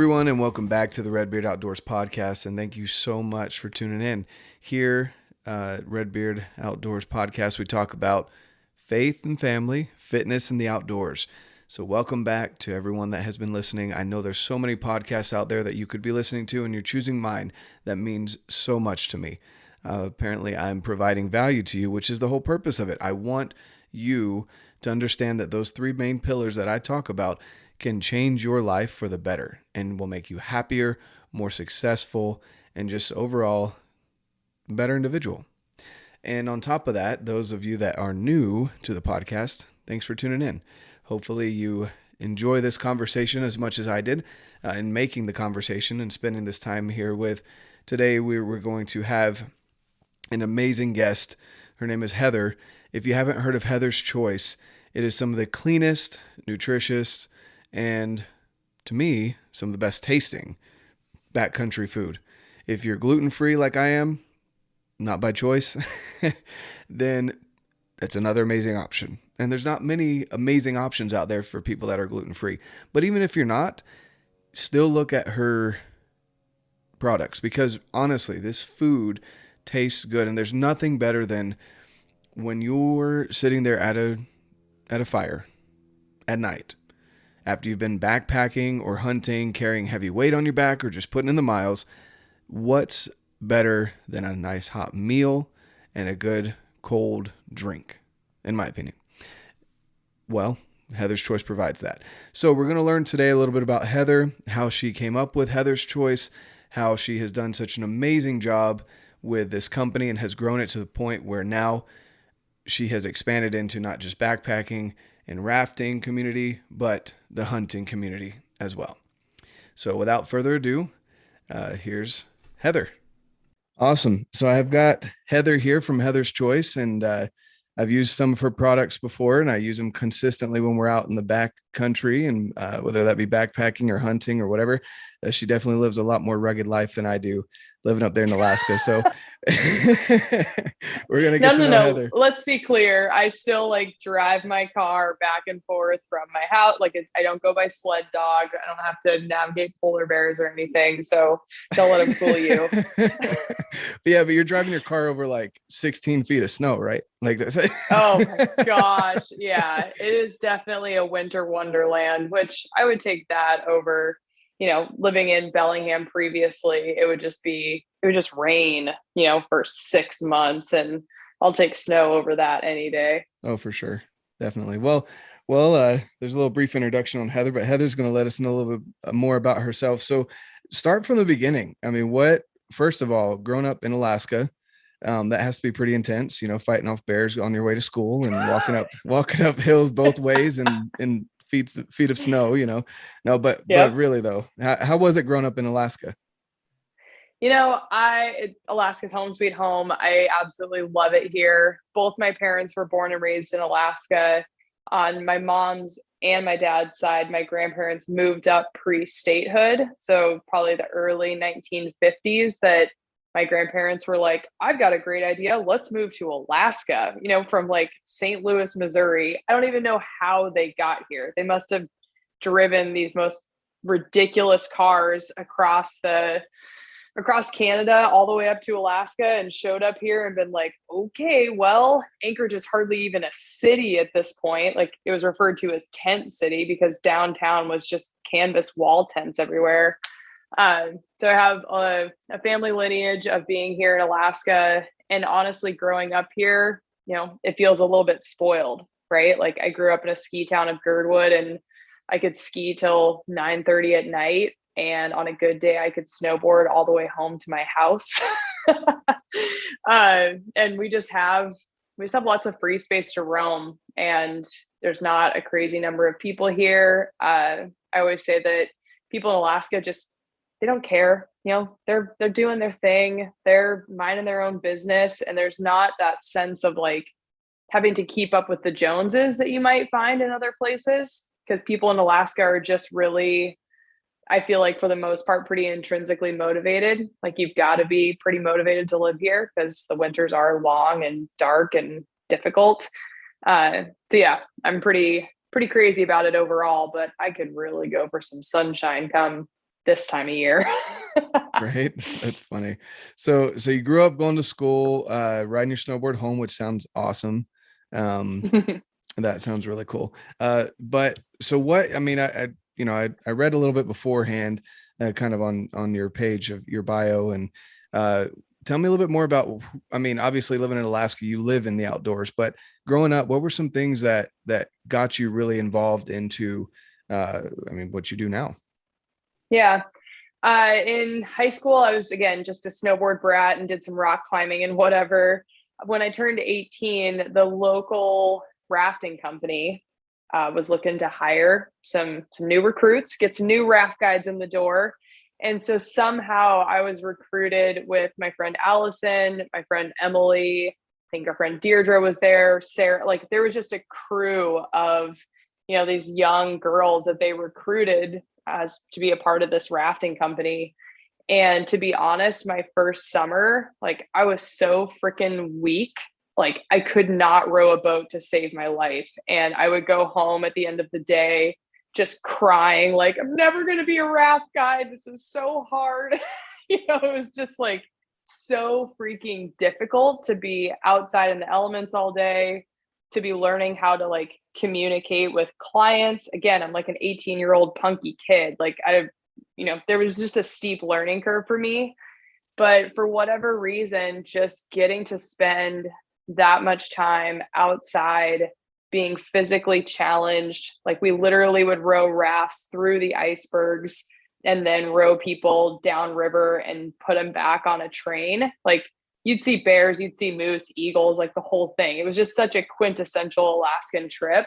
everyone, and welcome back to the RedBeard Outdoors podcast. And thank you so much for tuning in. Here at RedBeard Outdoors podcast, we talk about faith and family, fitness, and the outdoors. So welcome back to everyone that has been listening. I know there's so many podcasts out there that you could be listening to, and you're choosing mine. That means so much to me. Apparently, I'm providing value to you, which is the whole purpose of it. I want you to understand that those three main pillars that I talk about can change your life for the better and will make you happier, more successful, and just overall better individual. And on top of that, those of you that are new to the podcast, thanks for tuning in. Hopefully you enjoy this conversation as much as I did in making the conversation and spending this time here with. Today we're going to have an amazing guest. Her name is Heather. If you haven't heard of Heather's Choice, it is some of the cleanest, nutritious, and to me, some of the best tasting backcountry food. If you're gluten-free like I am, not by choice, then it's another amazing option. And there's not many amazing options out there for people that are gluten-free. But even if you're not, still look at her products, because honestly, this food tastes good. And there's nothing better than when you're sitting there at a fire at night, after you've been backpacking or hunting, carrying heavy weight on your back, or just putting in the miles. What's better than a nice hot meal and a good cold drink, in my opinion? Well, Heather's Choice provides that. So we're going to learn today a little bit about Heather, how she came up with Heather's Choice, how she has done such an amazing job with this company and has grown it to the point where now she has expanded into not just backpacking and rafting community, but the hunting community as well. So without further ado, here's Heather. Awesome. So I've got Heather here from Heather's Choice, and I've used some of her products before, and I use them consistently when we're out in the back country, and whether that be backpacking or hunting or whatever. She definitely lives a lot more rugged life than I do, living up there in Alaska. So we're going to get to know Heather. Let's be clear. I still drive my car back and forth from my house. I don't go by sled dog. I don't have to navigate polar bears or anything. So don't let them fool you. Yeah, but you're driving your car over 16 feet of snow, right? Like this. Oh my gosh. Yeah, it is definitely a winter wonderland, which I would take that over, living in Bellingham previously. It would just rain, for 6 months, and I'll take snow over that any day. Oh, for sure. Definitely. Well, there's a little brief introduction on Heather, but Heather's going to let us know a little bit more about herself. So start from the beginning. I mean, first of all, growing up in Alaska, that has to be pretty intense, fighting off bears on your way to school and walking up hills both ways and feet of snow, no, but really though, how was it growing up in Alaska? Alaska's home sweet home. I absolutely love it here. Both my parents were born and raised in Alaska. On my mom's and my dad's side, my grandparents moved up pre-statehood. So probably the early 1950s that my grandparents were like, I've got a great idea. Let's move to Alaska, from St. Louis, Missouri. I don't even know how they got here. They must have driven these most ridiculous cars across Canada all the way up to Alaska and showed up here and been like, okay, well, Anchorage is hardly even a city at this point. It was referred to as tent city because downtown was just canvas wall tents everywhere. So I have a family lineage of being here in Alaska, and honestly, growing up here, it feels a little bit spoiled, right? I grew up in a ski town of Girdwood, and I could ski till 9:30 at night. And on a good day, I could snowboard all the way home to my house. And we just have lots of free space to roam, and there's not a crazy number of people here. I always say that people in Alaska they don't care, they're doing their thing. They're minding their own business. And there's not that sense of having to keep up with the Joneses that you might find in other places, because people in Alaska are just really, I feel for the most part, pretty intrinsically motivated. You've got to be pretty motivated to live here because the winters are long and dark and difficult. So yeah, I'm pretty crazy about it overall, but I could really go for some sunshine come this time of year. Right. That's funny. So you grew up going to school, riding your snowboard home, which sounds awesome. Um, that sounds really cool. But so what, I mean, I read a little bit beforehand, kind of on your page of your bio, and uh, tell me a little bit more about, I mean, obviously living in Alaska, you live in the outdoors, but growing up, what were some things that got you really involved into, I mean, what you do now? Yeah. In high school, I was again just a snowboard brat and did some rock climbing and whatever. When I turned 18, the local rafting company was looking to hire some new recruits, get some new raft guides in the door. And so somehow I was recruited with my friend Allison, my friend Emily, I think our friend Deirdre was there, Sarah, like there was just a crew of, these young girls that they recruited as to be a part of this rafting company. And to be honest, my first summer, like I was so freaking weak. Like I could not row a boat to save my life. And I would go home at the end of the day just crying, like, I'm never going to be a raft guide. This is so hard. It was just like so freaking difficult to be outside in the elements all day, to be learning how to like communicate with clients. Again, I'm like an 18-year-old punky kid. Like there was just a steep learning curve for me. But for whatever reason, just getting to spend that much time outside being physically challenged, like we literally would row rafts through the icebergs and then row people downriver and put them back on a train. Like you'd see bears, you'd see moose, eagles, like the whole thing. It was just such a quintessential Alaskan trip.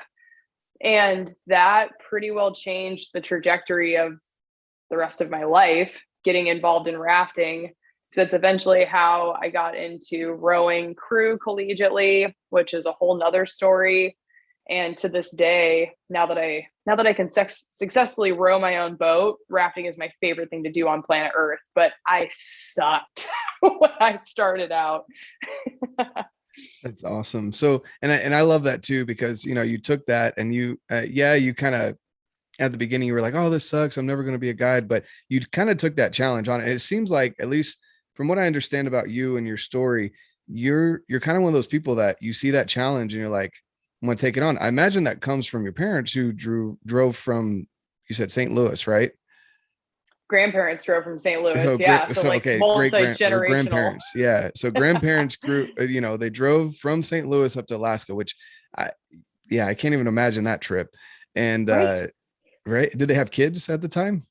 And that pretty well changed the trajectory of the rest of my life, getting involved in rafting. So that's eventually how I got into rowing crew collegiately, which is a whole nother story. And to this day, now that I can successfully row my own boat, rafting is my favorite thing to do on planet Earth. But I sucked when I started out. That's awesome. So, and I love that too, because, you took that and you kind of, at the beginning, you were like, oh, this sucks, I'm never going to be a guide. But you kind of took that challenge on it. It seems like, at least from what I understand about you and your story, you're kind of one of those people that you see that challenge and you're like, I'm going to take it on. I imagine that comes from your parents who drove from, you said St. Louis, right? Grandparents drove from St. Louis. So Yeah. great. So So like okay, great grand or multi-generational. grandparents. Yeah. So grandparents grew. They drove from St. Louis up to Alaska, which, I, yeah, I can't even imagine that trip. And Right. right, did they have kids at the time?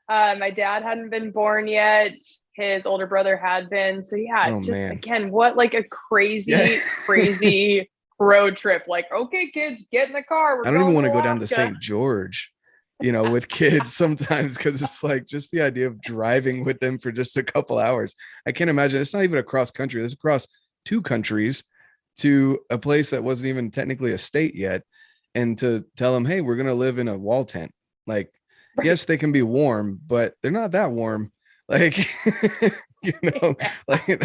My dad hadn't been born yet. His older brother had been. So yeah, Oh just man, again, what like a yeah. crazy road trip. Like, okay, kids, get in the car. We're I don't even going want to to go down to Alaska. St. George, with kids sometimes, because it's like just the idea of driving with them for just a couple hours. I can't imagine. It's not even across country. It's across two countries to a place that wasn't even technically a state yet. And to tell them, hey, we're going to live in a wall tent. Like, Right. yes, they can be warm, but they're not that warm. Like, you know, Yeah. like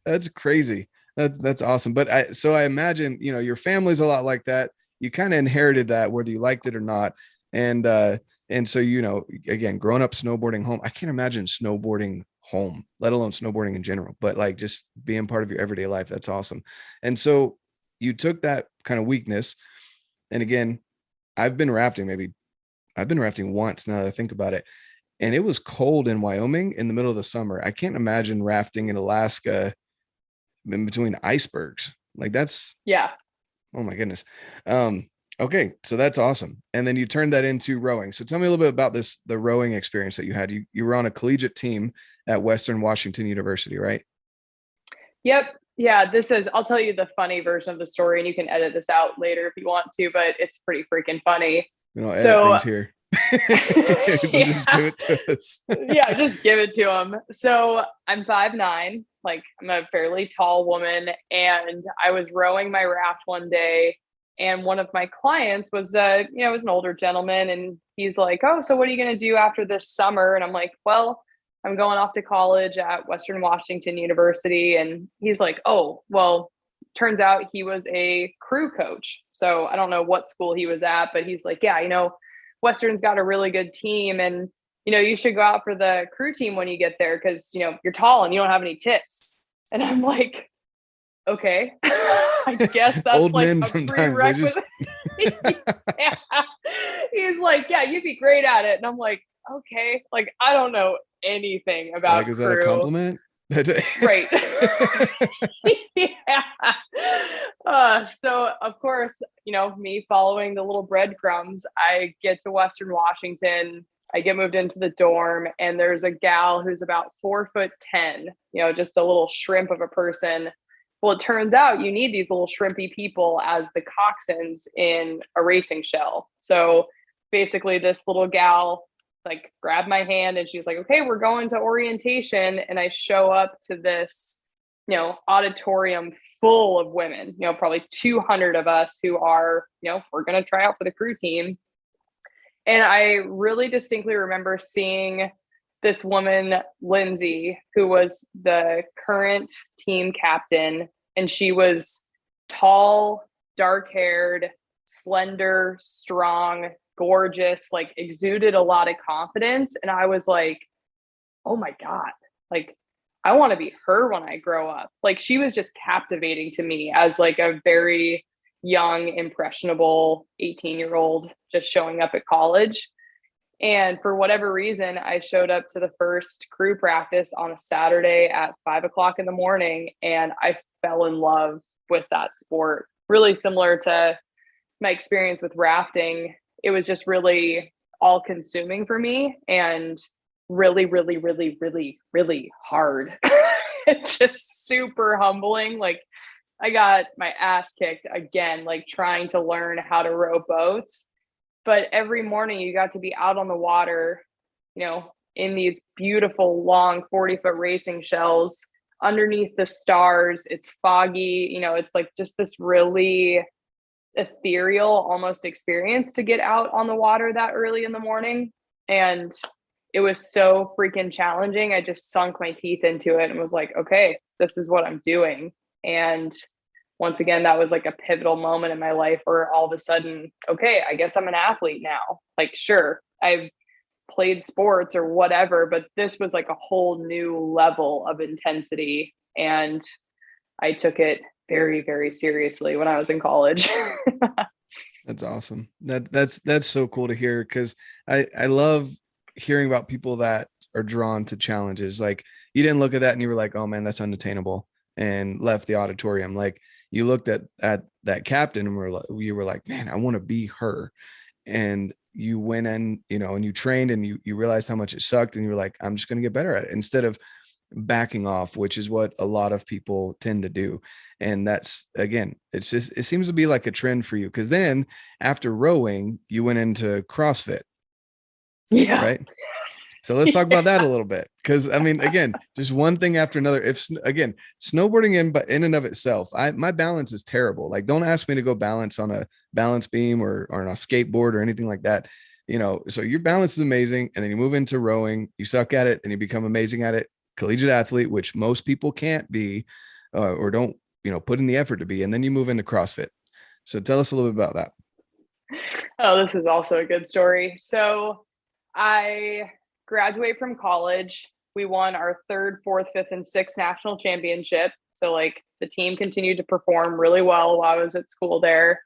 that's crazy. That's awesome. But I imagine, your family's a lot like that. You kind of inherited that, whether you liked it or not. And and so, again, growing up snowboarding home, I can't imagine snowboarding home, let alone snowboarding in general, but like just being part of your everyday life. That's awesome. And so you took that kind of weakness. And again, I've been rafting, I've been rafting once now that I think about it. And it was cold in Wyoming in the middle of the summer. I can't imagine rafting in Alaska in between icebergs. Like that's, Yeah. oh my goodness. Um, okay, so that's awesome. And then you turned that into rowing. So tell me a little bit about the rowing experience that you had. You were on a collegiate team at Western Washington University, right? Yep. Yeah. I'll tell you the funny version of the story and you can edit this out later if you want to, but it's pretty freaking funny. We don't edit So, things here. So just yeah. give it to us. Yeah, just give it to them. So I'm 5'9", like I'm a fairly tall woman, and I was rowing my raft one day, and one of my clients was was an older gentleman, and he's like, "Oh, so what are you gonna do after this summer?" And I'm like, "Well, I'm going off to college at Western Washington University." And he's like, "Oh, well, turns out he was a crew coach. So I don't know what school he was at, but he's like, yeah, Western's got a really good team, and you should go out for the crew team when you get there because, you're tall and you don't have any tits. And I'm like, okay, I guess that's Old like men a sometimes they just prerequisite. Yeah. He's like, yeah, you'd be great at it. And I'm like, okay, like, I don't know anything like, about is that a crew. compliment? Right. Yeah. So of course, me following the little breadcrumbs, I get to Western Washington. I get moved into the dorm, and there's a gal who's about 4'10", just a little shrimp of a person. Well, it turns out you need these little shrimpy people as the coxswains in a racing shell. So basically, this little gal like grabbed my hand and she's like, okay, we're going to orientation. And I show up to this, auditorium full of women, probably 200 of us who are, we're going to try out for the crew team. And I really distinctly remember seeing this woman, Lindsay, who was the current team captain. And she was tall, dark haired, slender, strong, gorgeous, like exuded a lot of confidence. And I was like, oh my God, like I want to be her when I grow up. Like she was just captivating to me as like a very young, impressionable 18-year-old just showing up at college. And for whatever reason, I showed up to the first crew practice on a Saturday at 5 o'clock in the morning, and I fell in love with that sport. Really similar to my experience with rafting. It was just really all consuming for me and really, really, really, really, really hard. It's just super humbling. Like I got my ass kicked again, like trying to learn how to row boats. But every morning you got to be out on the water, in these beautiful long 40-foot racing shells underneath the stars. It's foggy, it's like just this really ethereal almost experience to get out on the water that early in the morning. And it was so freaking challenging. I just sunk my teeth into it and was like, okay, this is what I'm doing. And once again, that was like a pivotal moment in my life where all of a sudden, okay, I guess I'm an athlete now. Like, sure, I've played sports or whatever, but this was like a whole new level of intensity. And I took it very, very seriously when I was in college. That's awesome. That's so cool to hear, because I love hearing about people that are drawn to challenges. Like you didn't look at that and you were like, oh man, that's unattainable, and left the auditorium. Like you looked at that captain and you were like, man, I want to be her. And you went in, and you trained and you realized how much it sucked, and you were like, I'm just going to get better at it, instead of backing off, which is what a lot of people tend to do. And that's, again, it seems to be like a trend for you, because then after rowing you went into CrossFit, Yeah. right? So let's talk about that a little bit, because I mean, again, just one thing after another. If again, snowboarding in and of itself, my balance is terrible. Like, don't ask me to go balance on a balance beam or on a skateboard or anything like that. So your balance is amazing, and then you move into rowing, you suck at it, then you become amazing at it. Collegiate athlete, which most people can't be, or don't, put in the effort to be, and then you move into CrossFit. So tell us a little bit about that. Oh, this is also a good story. So I graduate from college. We won our third, fourth, fifth, and sixth national championship. So like the team continued to perform really well while I was at school there.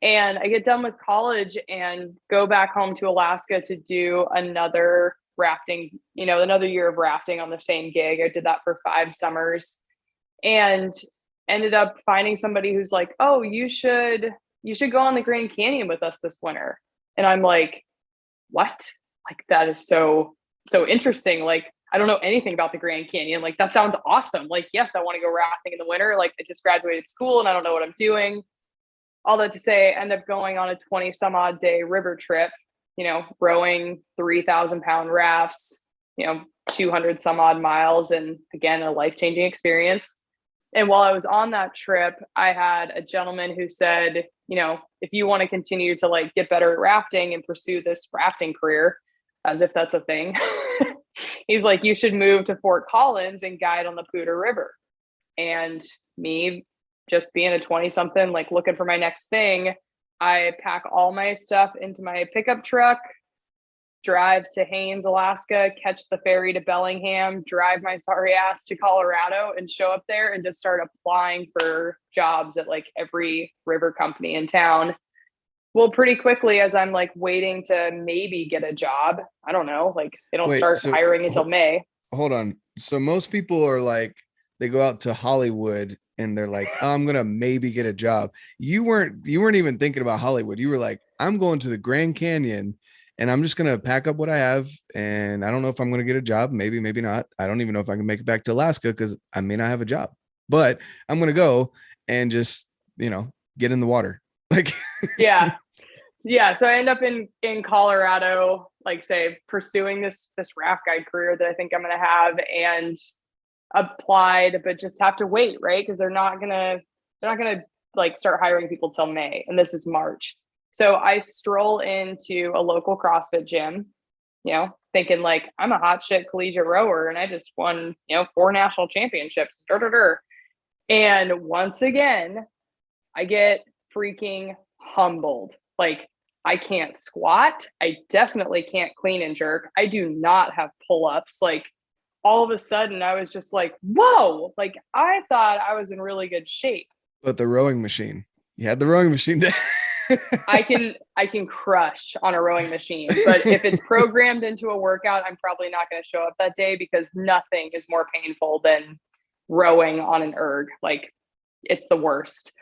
And I get done with college and go back home to Alaska to do another rafting, another year of rafting on the same gig. I did that for 5 summers and ended up finding somebody who's like, oh, you should go on the Grand Canyon with us this winter. And I'm like, what? Like, that is so interesting. Like, I don't know anything about the Grand Canyon. Like, that sounds awesome. Like, yes, I want to go rafting in the winter. Like, I just graduated school and I don't know what I'm doing. All that to say, I end up going on a 20 some odd day river trip, rowing 3,000-pound rafts, 200 some odd miles. And again, a life-changing experience. And while I was on that trip, I had a gentleman who said, if you want to continue to like get better at rafting and pursue this rafting career, as if that's a thing, he's like, you should move to Fort Collins and guide on the Poudre River. And me, just being a 20 something, like looking for my next thing, I pack all my stuff into my pickup truck, drive to Haines, Alaska, catch the ferry to Bellingham, drive my sorry ass to Colorado and show up there and just start applying for jobs at like every river company in town. Well, pretty quickly, as I'm like waiting to maybe get a job, I don't know, like they don't Wait, start so hiring until May. hold on. So most people are like, they go out to Hollywood and they're like, oh, I'm gonna maybe get a job. You weren't even thinking about Hollywood. You were like, I'm going to the Grand Canyon and I'm just gonna pack up what I have. And I don't know if I'm gonna get a job, maybe, maybe not. I don't even know if I can make it back to Alaska because I may not have a job. But I'm gonna go and just, get in the water. Like Yeah. Yeah. So I end up in Colorado, like say pursuing this raft guide career that I think I'm gonna have, and applied, but just have to wait, right? Because they're not gonna like start hiring people till May, and this is March. So I stroll into a local CrossFit gym, thinking like I'm a hot shit collegiate rower, and I just won, 4 national championships. And once again, I get freaking humbled. Like I can't squat. I definitely can't clean and jerk. I do not have pull-ups. Like all of a sudden I was just like, whoa, like I thought I was in really good shape. but the rowing machine. You had the rowing machine. I can crush on a rowing machine, but if it's programmed into a workout, I'm probably not going to show up that day because nothing is more painful than rowing on an erg. Like it's the worst.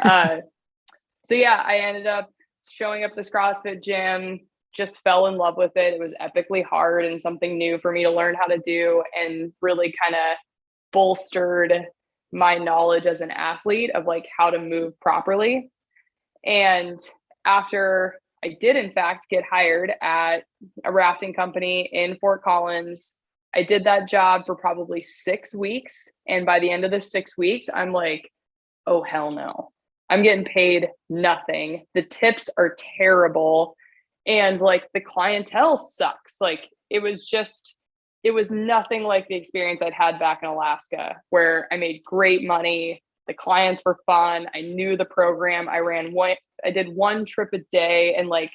So yeah, I ended up showing up this CrossFit gym, just fell in love with it. It was epically hard and something new for me to learn how to do, and really kind of bolstered my knowledge as an athlete of like how to move properly. And after I did in fact get hired at a rafting company in Fort Collins, I did that job for probably 6 weeks. And by the end of the 6 weeks, I'm like, oh, hell no. I'm getting paid nothing. The tips are terrible. And like the clientele sucks. Like it was nothing like the experience I'd had back in Alaska, where I made great money. The clients were fun. I knew the program. I did 1 trip a day. And like,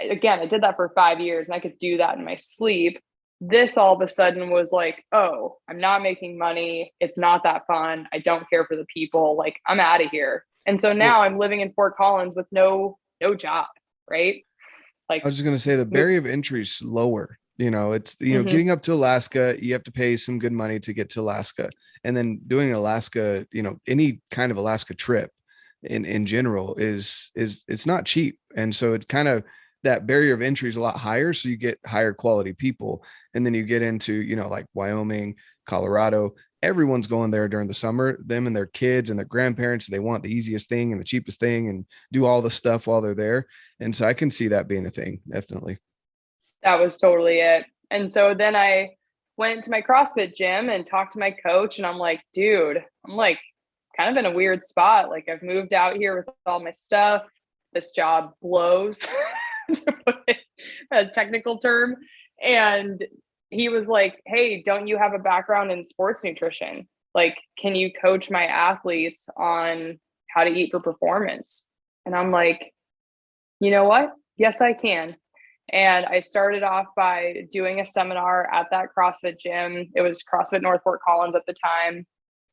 again, I did that for 5 years and I could do that in my sleep. This all of a sudden was like, oh, I'm not making money. It's not that fun. I don't care for the people. Like I'm out of here. And so now I'm living in Fort Collins with no job, right? I Like, was just gonna say the barrier of entry is lower. It's mm-hmm. getting up to Alaska, you have to pay some good money to get to Alaska. And then doing Alaska, any kind of Alaska trip in general is it's not cheap. And so it's kind of that barrier of entry is a lot higher. So you get higher quality people. And then you get into, like Wyoming, Colorado, everyone's going there during the summer, them and their kids and their grandparents. They want the easiest thing and the cheapest thing and do all the stuff while they're there. And so I can see that being a thing. Definitely. That was totally it. And so then I went to my CrossFit gym and talked to my coach, and I'm like, dude, I'm like kind of in a weird spot. Like I've moved out here with all my stuff. This job blows, to put it a technical term. And he was like, hey, don't you have a background in sports nutrition? Like, can you coach my athletes on how to eat for performance? And I'm like, you know what? Yes, I can. And I started off by doing a seminar at that CrossFit gym. It was CrossFit North Fort Collins at the time.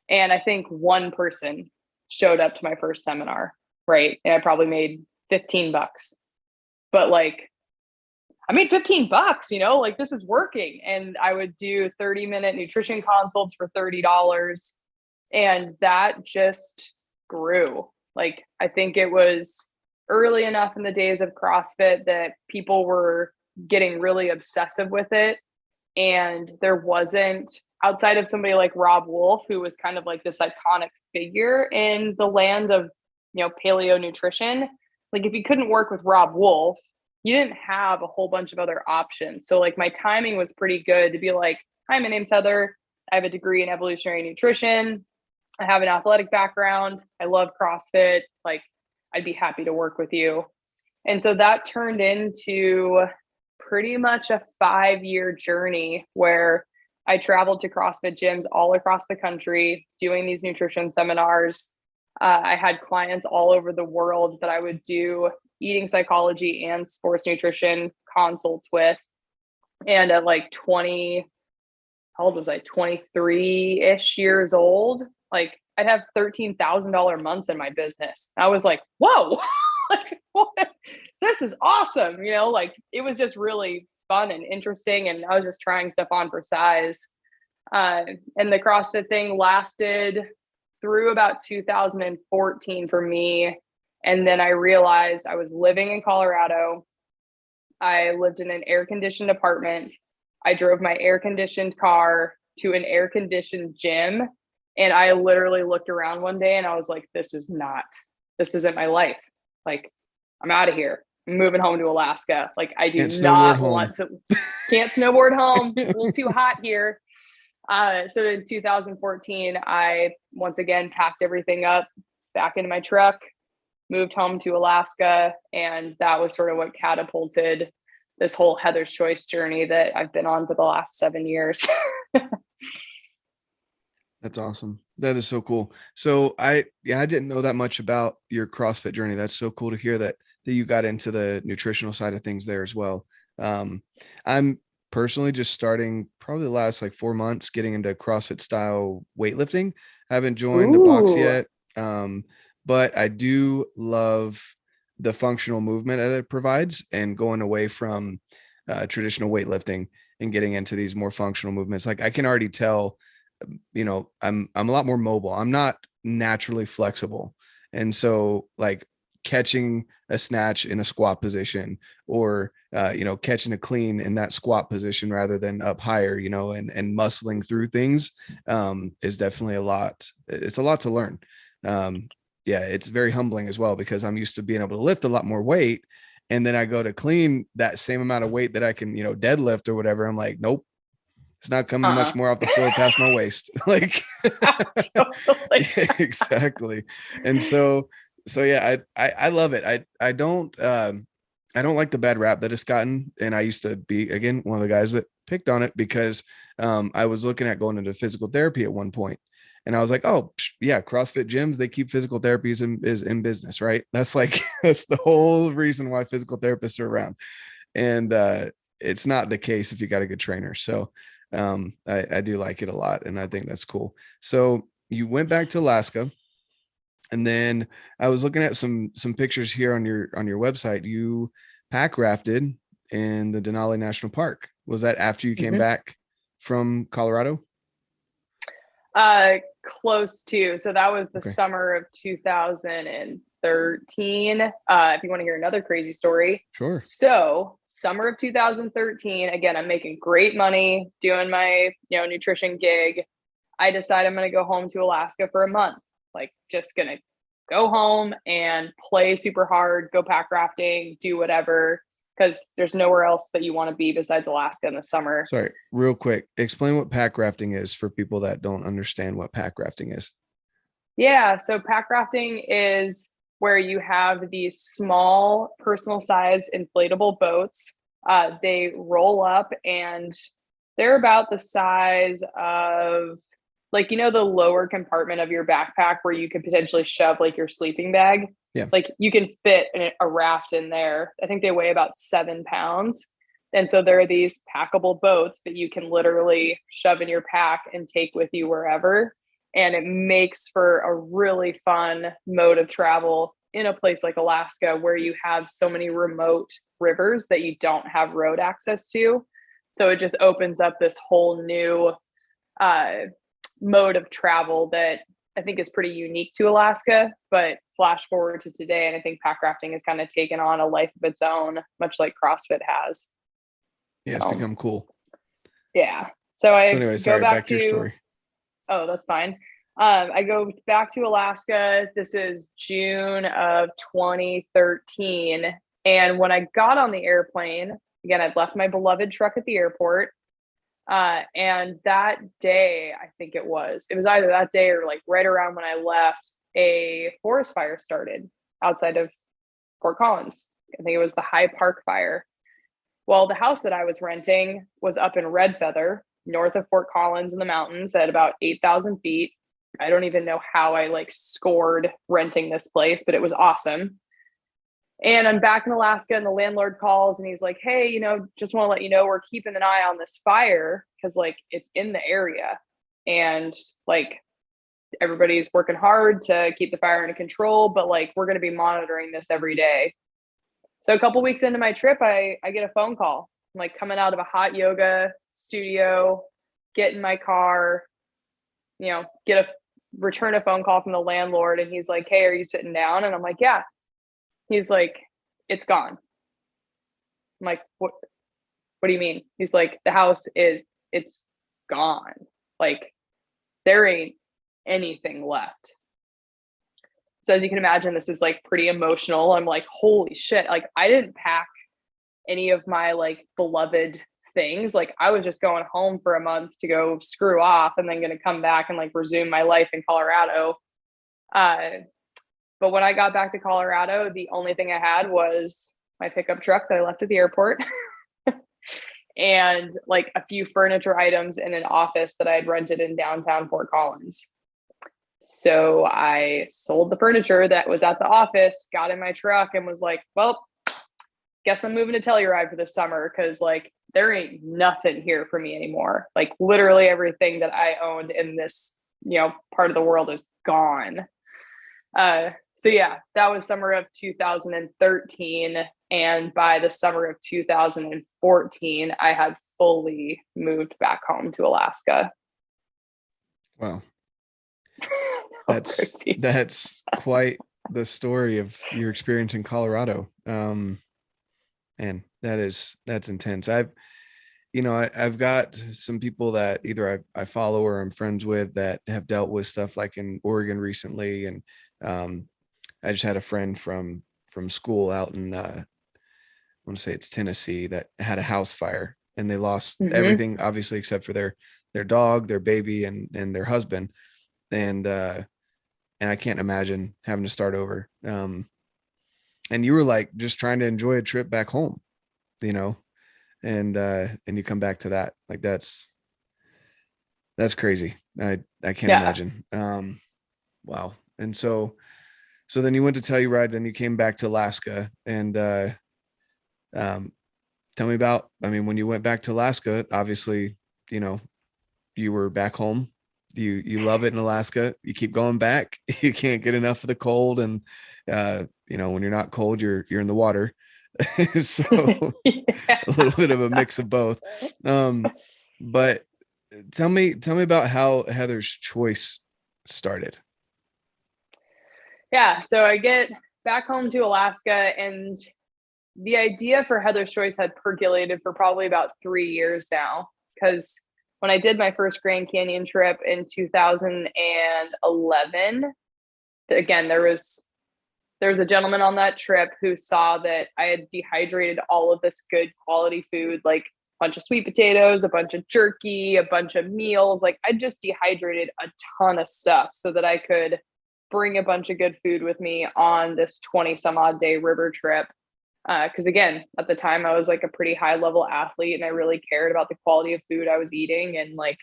And I think one person showed up to my first seminar, right? And I probably made $15. But like, I made $15, like this is working. And I would do 30-minute nutrition consults for $30. And that just grew. Like, I think it was early enough in the days of CrossFit that people were getting really obsessive with it. And there wasn't, outside of somebody like Rob Wolf, who was kind of like this iconic figure in the land of, paleo nutrition. Like if you couldn't work with Rob Wolf, you didn't have a whole bunch of other options. So like my timing was pretty good to be like, hi, my name's Heather. I have a degree in evolutionary nutrition. I have an athletic background. I love CrossFit. Like I'd be happy to work with you. And so that turned into pretty much a 5-year journey where I traveled to CrossFit gyms all across the country doing these nutrition seminars. I had clients all over the world that I would do eating psychology and sports nutrition consults with. And at like 20, how old was I? 23-ish years old. Like I'd have $13,000 months in my business. I was like, whoa, like, what? This is awesome. You know, like it was just really fun and interesting. And I was just trying stuff on for size. And the CrossFit thing lasted through about 2014 for me. And then I realized I was living in Colorado. I lived in an air-conditioned apartment. I drove my air-conditioned car to an air-conditioned gym. And I literally looked around one day and I was like, this isn't my life. Like, I'm out of here. I'm moving home to Alaska. Like, I do not want to, can't snowboard home. A little too hot here. So in 2014, I once again packed everything up back into my truck, moved home to Alaska. And that was sort of what catapulted this whole Heather's Choice journey that I've been on for the last 7 years. That's awesome. That is so cool. So I didn't know that much about your CrossFit journey. That's so cool to hear that you got into the nutritional side of things there as well. I'm personally just starting probably the last like 4 months getting into CrossFit style weightlifting. I haven't joined a box yet. But I do love the functional movement that it provides and going away from traditional weightlifting and getting into these more functional movements. Like I can already tell, you know, I'm a lot more mobile. I'm not naturally flexible. And so like catching a snatch in a squat position or, you know, catching a clean in that squat position rather than up higher, you know, and muscling through things is definitely a lot. It's a lot to learn. Yeah, it's very humbling as well because I'm used to being able to lift a lot more weight. And then I go to clean that same amount of weight that I can, you know, deadlift or whatever. I'm like, nope, it's not coming much more off the floor past my waist. Like, yeah, exactly. And so yeah, I love it. I don't like the bad rap that it's gotten. And I used to be, again, one of the guys that picked on it because I was looking at going into physical therapy at one point. And I was like, oh yeah, CrossFit gyms, they keep physical therapies is in business, right? That's like, that's the whole reason why physical therapists are around. And it's not the case if you got a good trainer. So I do like it a lot. And I think that's cool. So you went back to Alaska. And then I was looking at some pictures here on your website. You pack rafted in the Denali National Park. Was that after you came back from Colorado? Close to. So that was the summer of 2013. If you want to hear another crazy story. Sure. So summer of 2013, again, I'm making great money doing my, you know, nutrition gig. I decide I'm going to go home to Alaska for a month. Like just going to go home and play super hard, go pack rafting, do whatever. Because there's nowhere else that you want to be besides Alaska in the summer. Sorry, real quick, explain what pack rafting is for people that don't understand what pack rafting is. Yeah, so pack rafting is where you have these small personal sized inflatable boats. They roll up and they're about the size of, like, you know, the lower compartment of your backpack where you could potentially shove like your sleeping bag. Yeah. Like you can fit a raft in there. I think they weigh about 7 pounds. And so there are these packable boats that you can literally shove in your pack and take with you wherever. And it makes for a really fun mode of travel in a place like Alaska where you have so many remote rivers that you don't have road access to. So it just opens up this whole new mode of travel that I think is pretty unique to Alaska. But flash forward to today, and I think pack rafting has kind of taken on a life of its own, much like CrossFit has. Yeah, it's become cool. Yeah. So back to your story. Oh, that's fine. I go back to Alaska. This is June of 2013. And when I got on the airplane, again, I'd left my beloved truck at the airport. And that day, I think it was either that day or like right around when I left, a forest fire started outside of Fort Collins. I think it was the High Park fire. Well, the house that I was renting was up in Red Feather, north of Fort Collins in the mountains at about 8,000 feet. I don't even know how I like scored renting this place, but it was awesome. And I'm back in Alaska and the landlord calls and he's like, hey, just want to let you know, we're keeping an eye on this fire because like it's in the area. And like everybody's working hard to keep the fire under control, but like we're going to be monitoring this every day. So a couple weeks into my trip, I get a phone call. I'm like coming out of a hot yoga studio, get in my car, return a phone call from the landlord. And he's like, hey, are you sitting down? And I'm like, yeah. He's like, it's gone. I'm like, what do you mean? He's like, the house it's gone. Like there ain't anything left. So as you can imagine, this is like pretty emotional. I'm like, holy shit. Like I didn't pack any of my like beloved things. Like I was just going home for a month to go screw off and then going to come back and like resume my life in Colorado. But when I got back to Colorado, the only thing I had was my pickup truck that I left at the airport and like a few furniture items in an office that I had rented in downtown Fort Collins. So I sold the furniture that was at the office, got in my truck and was like, well, guess I'm moving to Telluride for the summer because like there ain't nothing here for me anymore. Like literally everything that I owned in this, part of the world is gone. So yeah, that was summer of 2013. And by the summer of 2014, I had fully moved back home to Alaska. Wow. That's quite the story of your experience in Colorado. And that's intense. I've got some people that either I follow or I'm friends with that have dealt with stuff like in Oregon recently. And I just had a friend from school out in I want to say it's Tennessee that had a house fire and they lost everything, obviously, except for their dog, their baby, and their husband. And I can't imagine having to start over. And you were like just trying to enjoy a trip back home, and you come back to that. Like that's crazy. I can't imagine. Wow. And so then you went to Telluride, then you came back to Alaska, and tell me about, when you went back to Alaska, obviously, you were back home. You love it in Alaska. You keep going back. You can't get enough of the cold. And, when you're not cold, you're in the water. So a little bit of a mix of both. But tell me about how Heather's Choice started. Yeah. So I get back home to Alaska and the idea for Heather's Choice had percolated for probably about 3 years now. Because when I did my first Grand Canyon trip in 2011, again, there was a gentleman on that trip who saw that I had dehydrated all of this good quality food, like a bunch of sweet potatoes, a bunch of jerky, a bunch of meals. Like I just dehydrated a ton of stuff so that I could bring a bunch of good food with me on this 20 some odd day river trip. Because again, at the time I was like a pretty high level athlete and I really cared about the quality of food I was eating. And like,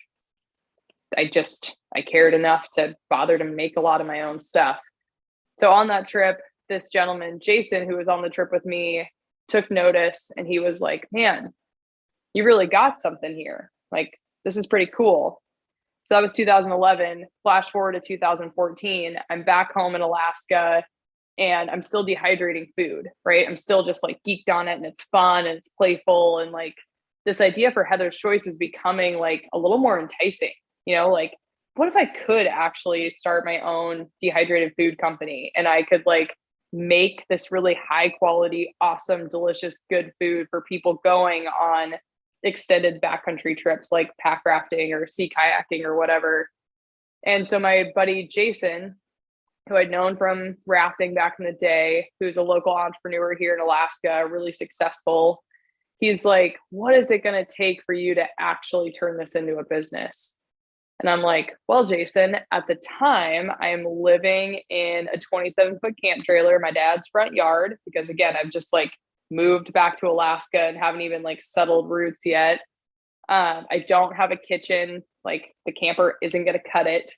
I cared enough to bother to make a lot of my own stuff. So on that trip, this gentleman, Jason, who was on the trip with me, took notice and he was like, man, you really got something here. Like, this is pretty cool. So that was 2011. Flash forward to 2014. I'm back home in Alaska and I'm still dehydrating food, right? I'm still just like geeked on it and it's fun and it's playful. And like this idea for Heather's Choice is becoming like a little more enticing, like what if I could actually start my own dehydrated food company and I could like make this really high quality, awesome, delicious, good food for people going on extended backcountry trips like pack rafting or sea kayaking or whatever. And so my buddy Jason, who I'd known from rafting back in the day, who's a local entrepreneur here in Alaska, really successful, he's like, what is it going to take for you to actually turn this into a business? And I'm like, well, Jason, at the time I am living in a 27-foot camp trailer in my dad's front yard, because again, I've just like moved back to Alaska and haven't even like settled roots yet. I don't have a kitchen, like the camper isn't going to cut it.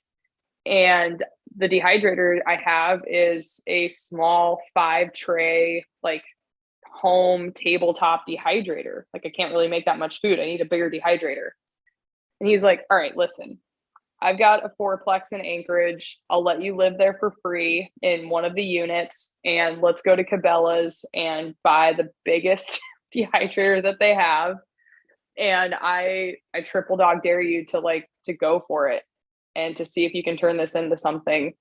And the dehydrator I have is a small 5 tray, like home tabletop dehydrator. Like I can't really make that much food. I need a bigger dehydrator. And he's like, all right, listen, I've got a fourplex in Anchorage. I'll let you live there for free in one of the units. And let's go to Cabela's and buy the biggest dehydrator that they have. And I triple dog dare you to go for it and to see if you can turn this into something.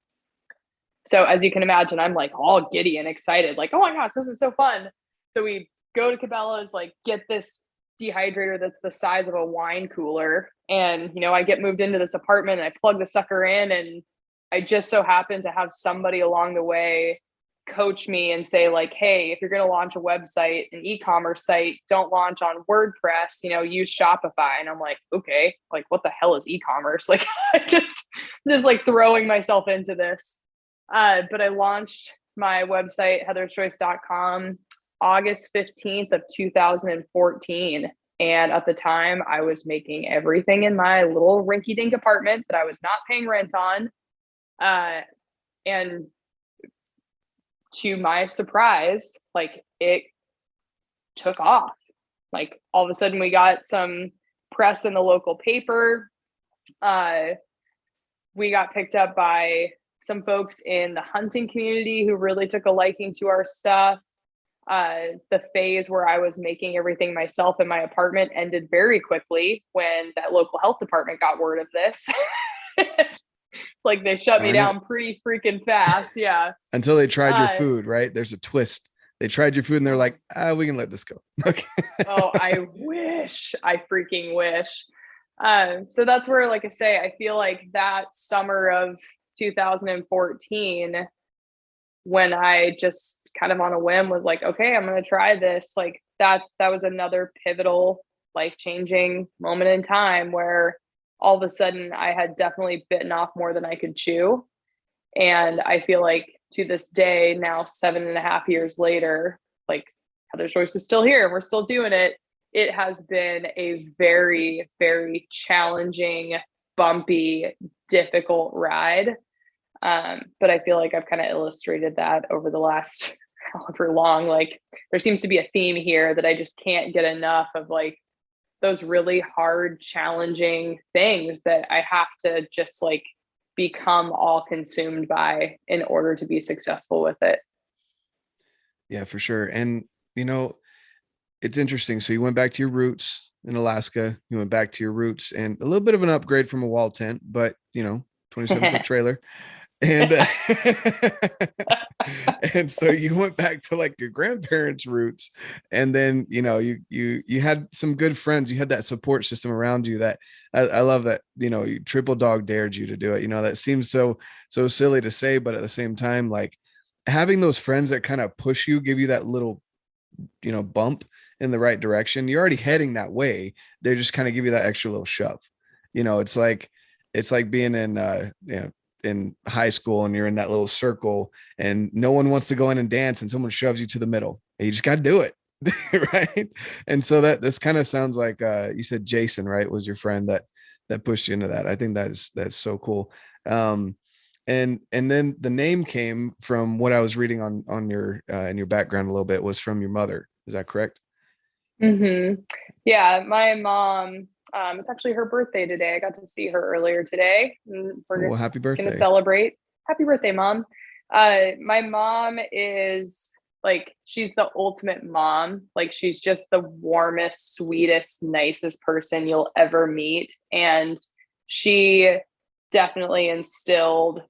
So as you can imagine, I'm like all giddy and excited, like, oh my gosh, this is so fun. So we go to Cabela's, like get this dehydrator that's the size of a wine cooler. And, I get moved into this apartment and I plug the sucker in, and I just so happen to have somebody along the way coach me and say like, hey, if you're going to launch a website, an e-commerce site, don't launch on WordPress, use Shopify. And I'm like, okay, like what the hell is e-commerce? Like just like throwing myself into this. But I launched my website, heatherschoice.com, August 15th of 2014. And at the time I was making everything in my little rinky dink apartment that I was not paying rent on. And to my surprise, like it took off. Like all of a sudden we got some press in the local paper. We got picked up by some folks in the hunting community who really took a liking to our stuff. The phase where I was making everything myself in my apartment ended very quickly when that local health department got word of this. Like they shut me down pretty freaking fast. Yeah. Until they tried your food, right? There's a twist. They tried your food and they're like, we can let this go. Okay. Oh, I freaking wish. So that's where, like I say, I feel like that summer of 2014, when I just kind of on a whim was like, okay, I'm going to try this. Like that was another pivotal, life-changing moment in time where all of a sudden I had definitely bitten off more than I could chew. And I feel like to this day, now 7.5 years later, like Heather's Choice is still here and we're still doing it. It has been a very, very challenging, bumpy, difficult ride. But I feel like I've kind of illustrated that over the last however long. Like there seems to be a theme here that I just can't get enough of, like those really hard, challenging things that I have to just like become all consumed by in order to be successful with it. Yeah, for sure. And, it's interesting. So you went back to your roots in Alaska, you went back to your roots, and a little bit of an upgrade from a wall tent, but 27-foot trailer. And and so you went back to like your grandparents' roots, and then you had some good friends, you had that support system around you that I love that you triple dog dared you to do it. That seems so silly to say, but at the same time, like having those friends that kind of push you, give you that little bump in the right direction. You're already heading that way, they just kind of give you that extra little shove. It's like being in high school and you're in that little circle and no one wants to go in and dance and someone shoves you to the middle and you just got to do it. Right. And so this kind of sounds like you said Jason, right, was your friend that pushed you into that. I think that's so cool. And then the name came from what I was reading on your in your background a little bit, was from your mother. Is that correct? Mm-hmm. Yeah, my mom, it's actually her birthday today. I got to see her earlier today. We're happy birthday. Gonna celebrate. Happy birthday, Mom. My mom is like, she's the ultimate mom. Like she's just the warmest, sweetest, nicest person you'll ever meet. And she definitely instilled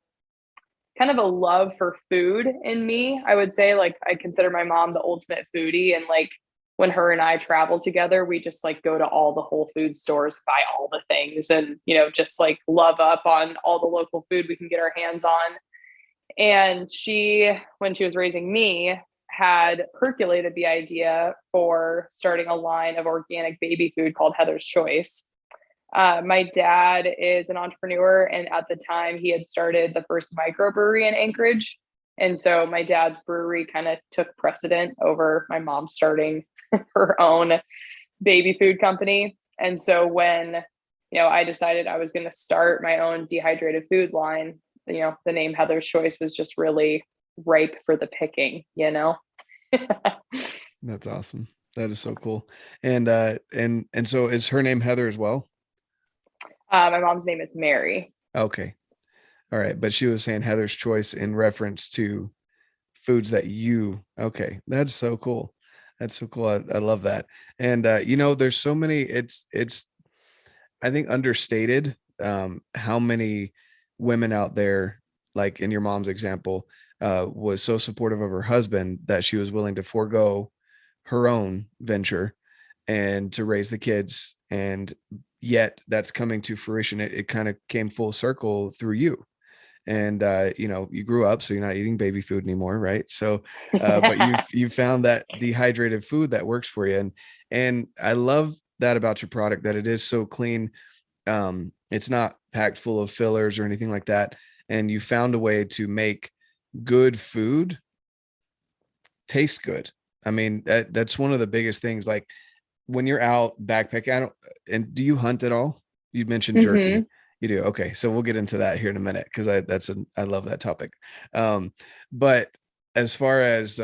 kind of a love for food in me. I would say, like, I consider my mom the ultimate foodie, and like when her and I travel together, we just like go to all the Whole Food stores, buy all the things, and just like love up on all the local food we can get our hands on. And she, when she was raising me, had percolated the idea for starting a line of organic baby food called Heather's Choice. My dad is an entrepreneur, and at the time he had started the first microbrewery in Anchorage. And so my dad's brewery kind of took precedent over my mom starting her own baby food company. And so when, I decided I was going to start my own dehydrated food line, the name Heather's Choice was just really ripe for the picking, That's awesome. That is so cool. And so is her name Heather as well? My mom's name is Mary. Okay. All right. But she was saying Heather's Choice in reference to foods that okay. That's so cool. That's so cool. I love that. And there's so many, it's I think understated how many women out there, like in your mom's example, was so supportive of her husband that she was willing to forego her own venture and to raise the kids. And yet that's coming to fruition. It kind of came full circle through you. And you grew up, so you're not eating baby food anymore, right? So but you found that dehydrated food that works for you. And I love that about your product, that it is so clean. It's not packed full of fillers or anything like that. And you found a way to make good food taste good. I mean, that's one of the biggest things. Like when you're out backpacking, and do you hunt at all? You mentioned jerky. Mm-hmm. You do. Okay. So we'll get into that here in a minute, because I love that topic. But as far as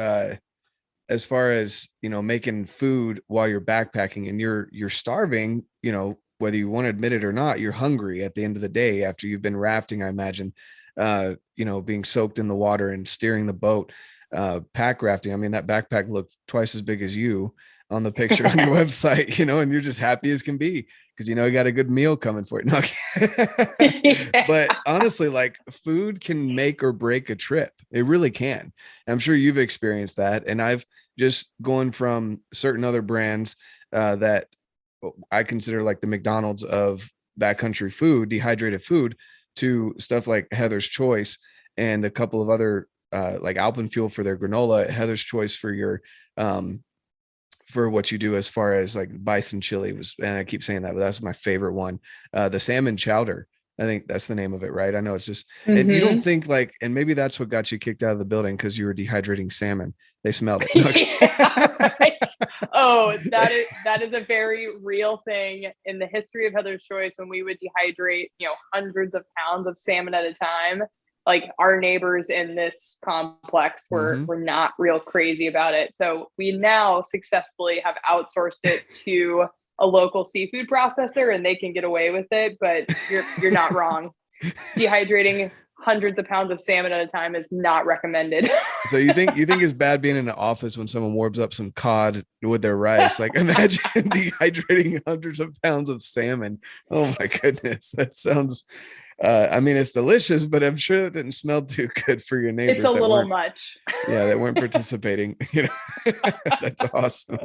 making food while you're backpacking and you're starving, whether you want to admit it or not, you're hungry at the end of the day after you've been rafting, I imagine, being soaked in the water and steering the boat, pack rafting. I mean, that backpack looked twice as big as you on the picture on your website, and you're just happy as can be because you got a good meal coming for it. No, but honestly, like food can make or break a trip. It really can. I'm sure you've experienced that. And I've just going from certain other brands that I consider like the McDonald's of backcountry food, dehydrated food, to stuff like Heather's Choice and a couple of other like Alpen Fuel for their granola, Heather's Choice for your for what you do as far as like bison chili was, and I keep saying that, but that's my favorite one. The salmon chowder, I think that's the name of it, right? I know it's just, and you don't think like, and maybe that's what got you kicked out of the building because you were dehydrating salmon. They smelled it. Yeah, right. Oh, that is a very real thing in the history of Heather's Choice. When we would dehydrate, hundreds of pounds of salmon at a time, like our neighbors in this complex were not real crazy about it. So we now successfully have outsourced it to a local seafood processor and they can get away with it, but you're not wrong. Dehydrating hundreds of pounds of salmon at a time is not recommended. So you think it's bad being in an office when someone warms up some cod with their rice? Like imagine dehydrating hundreds of pounds of salmon. Oh my goodness. That sounds I mean, it's delicious, but I'm sure that didn't smell too good for your neighbors. It's a little much. Yeah, that weren't participating. That's awesome.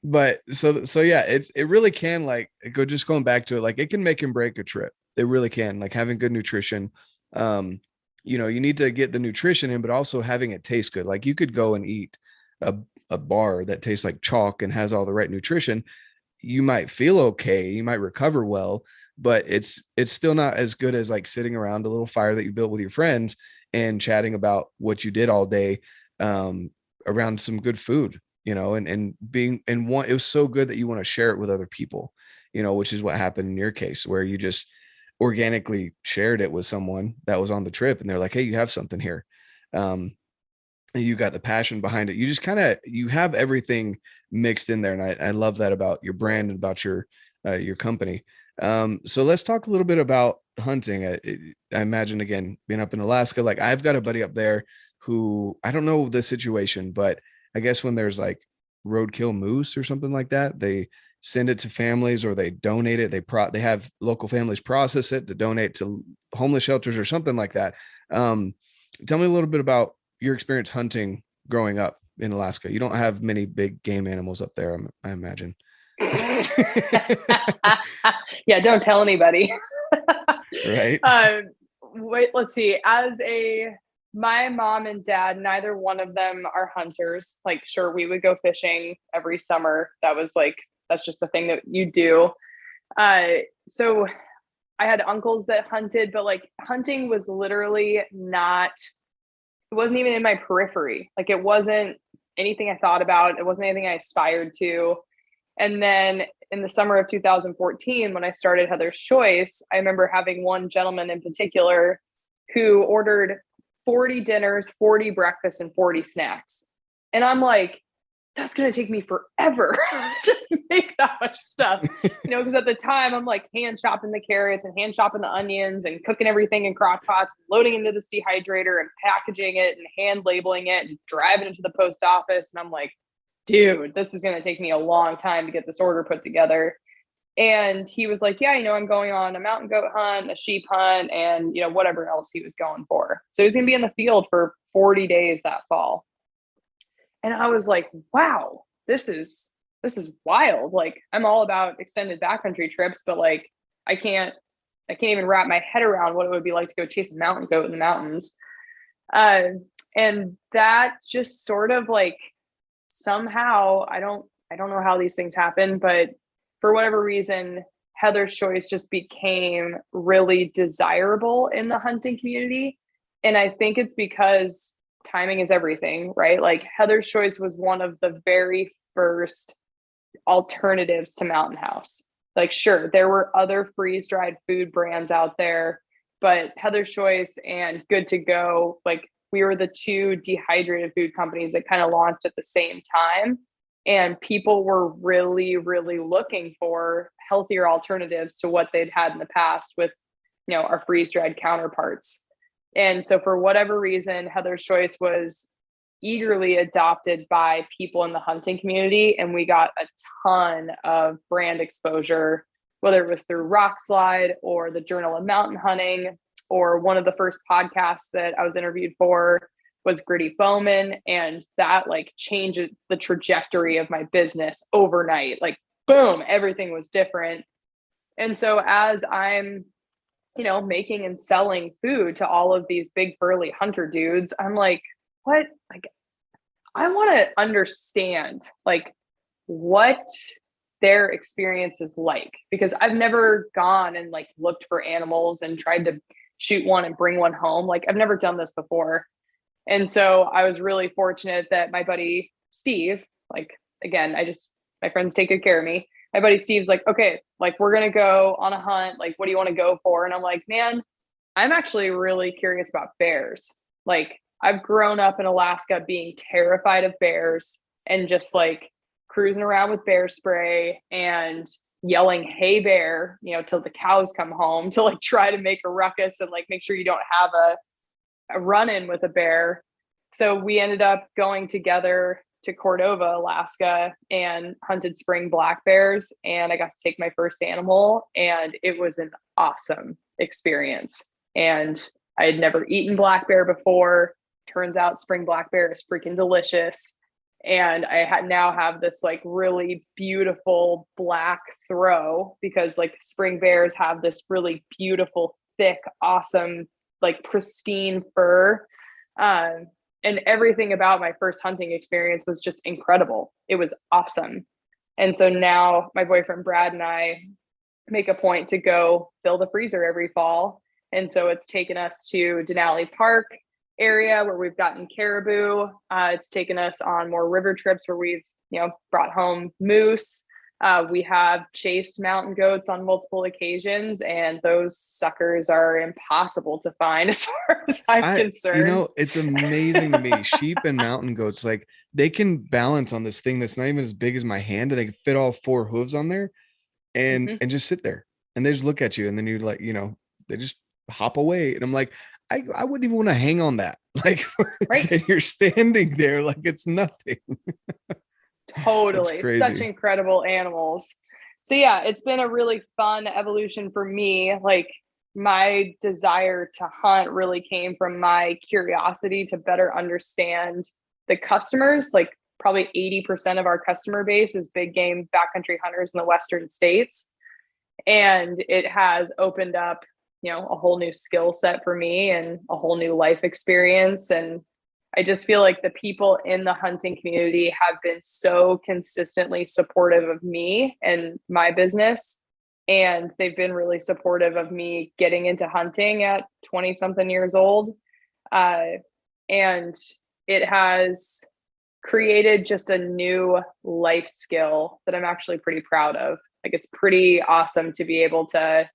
But so yeah, it really can, like, going back to it, like it can make and break a trip. It really can, like having good nutrition. You need to get the nutrition in, but also having it taste good. Like you could go and eat a bar that tastes like chalk and has all the right nutrition. You might feel okay, you might recover well, but it's still not as good as like sitting around a little fire that you built with your friends and chatting about what you did all day around some good food, and being, and one, it was so good that you want to share it with other people, which is what happened in your case, where you just organically shared it with someone that was on the trip and they're like, hey, you have something here. You got the passion behind it. You just you have everything mixed in there. And I love that about your brand and about your company. So let's talk a little bit about hunting. I imagine, again, being up in Alaska, like I've got a buddy up there who, I don't know the situation, but I guess when there's like roadkill moose or something like that, they send it to families or they donate it. They have local families process it to donate to homeless shelters or something like that. Tell me a little bit about your experience hunting growing up in Alaska. You don't have many big game animals up there, I imagine. Yeah, don't tell anybody. Right. Wait, let's see. My mom and dad, neither one of them are hunters. Like, sure, we would go fishing every summer. That's just a thing that you do. So I had uncles that hunted, but like hunting was literally not, it wasn't even in my periphery. Like it wasn't anything I thought about. It wasn't anything I aspired to. And then in the summer of 2014, when I started Heather's Choice, I remember having one gentleman in particular who ordered 40 dinners, 40 breakfasts, and 40 snacks. And I'm like, that's going to take me forever to make that much stuff, because at the time I'm like hand chopping the carrots and hand chopping the onions and cooking everything in crock pots, and loading into this dehydrator and packaging it and hand labeling it and driving it to the post office. And I'm like, dude, this is going to take me a long time to get this order put together. And he was like, yeah, I'm going on a mountain goat hunt, a sheep hunt, and, whatever else he was going for. So he's going to be in the field for 40 days that fall. And I was like, wow, this is wild. Like, I'm all about extended backcountry trips, but like, I can't even wrap my head around what it would be like to go chase a mountain goat in the mountains. And that just sort of like, somehow, I don't know how these things happen, but for whatever reason, Heather's Choice just became really desirable in the hunting community. And I think it's because timing is everything, right? Like, Heather's Choice was one of the very first alternatives to Mountain House. Like, sure, there were other freeze-dried food brands out there, but Heather's Choice and Good to Go, like, we were the two dehydrated food companies that kind of launched at the same time. And people were really, really looking for healthier alternatives to what they'd had in the past with, our freeze-dried counterparts. And so for whatever reason, Heather's Choice was eagerly adopted by people in the hunting community. And we got a ton of brand exposure, whether it was through Rock Slide or the Journal of Mountain Hunting, or one of the first podcasts that I was interviewed for was Gritty Bowman. And that like changed the trajectory of my business overnight. Like, boom, everything was different. And so as I'm, making and selling food to all of these big burly hunter dudes, I'm like, what? Like, I want to understand like what their experience is like, because I've never gone and like looked for animals and tried to shoot one and bring one home. Like, I've never done this before. And so I was really fortunate that my buddy Steve, like, again, my friends take good care of me. My buddy Steve's like, okay, like, we're going to go on a hunt. Like, what do you want to go for? And I'm like, man, I'm actually really curious about bears. Like, I've grown up in Alaska being terrified of bears and just like cruising around with bear spray and yelling, hey bear, till the cows come home, to like try to make a ruckus and like make sure you don't have a run-in with a bear. So we ended up going together to Cordova, Alaska, and hunted spring black bears. And I got to take my first animal, and it was an awesome experience. And I had never eaten black bear before. Turns out spring black bear is freaking delicious. And I now have this like really beautiful black throw, because like spring bears have this really beautiful, thick, awesome, like pristine fur. And everything about my first hunting experience was just incredible. It was awesome. And so now my boyfriend Brad and I make a point to go fill the freezer every fall. And so it's taken us to Denali Park area where we've gotten caribou. It's taken us on more river trips where we've, brought home moose. We have chased mountain goats on multiple occasions, and those suckers are impossible to find as far as I'm concerned. It's amazing to me. Sheep and mountain goats, like, they can balance on this thing that's not even as big as my hand, and they can fit all four hooves on there and just sit there, and they just look at you, and then you're like, they just hop away. And I'm like, I wouldn't even want to hang on that. Like, right. And you're standing there like it's nothing. Totally. Such incredible animals. So yeah, it's been a really fun evolution for me. Like, my desire to hunt really came from my curiosity to better understand the customers. Like, probably 80% of our customer base is big game backcountry hunters in the Western states. And it has opened up, a whole new skill set for me and a whole new life experience. And I just feel like the people in the hunting community have been so consistently supportive of me and my business. And they've been really supportive of me getting into hunting at 20 something years old. And it has created just a new life skill that I'm actually pretty proud of. Like it's pretty awesome to be able to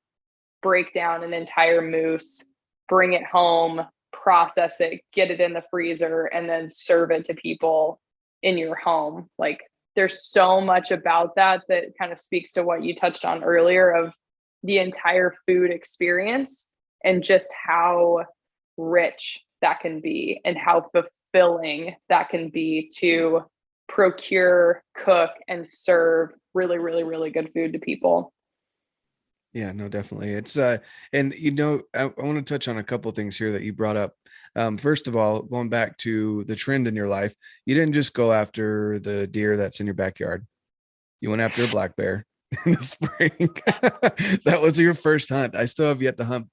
break down an entire moose, bring it home, process it, get it in the freezer, and then serve it to people in your home. Like there's so much about that that kind of speaks to what you touched on earlier of the entire food experience and just how rich that can be and how fulfilling that can be to procure, cook, and serve really, really, really good food to people. Yeah, no, definitely. It's and I want to touch on a couple of things here that you brought up. First of all, going back to the trend in your life, you didn't just go after the deer that's in your backyard. You went after a black bear in the spring. That was your first hunt. I still have yet to hunt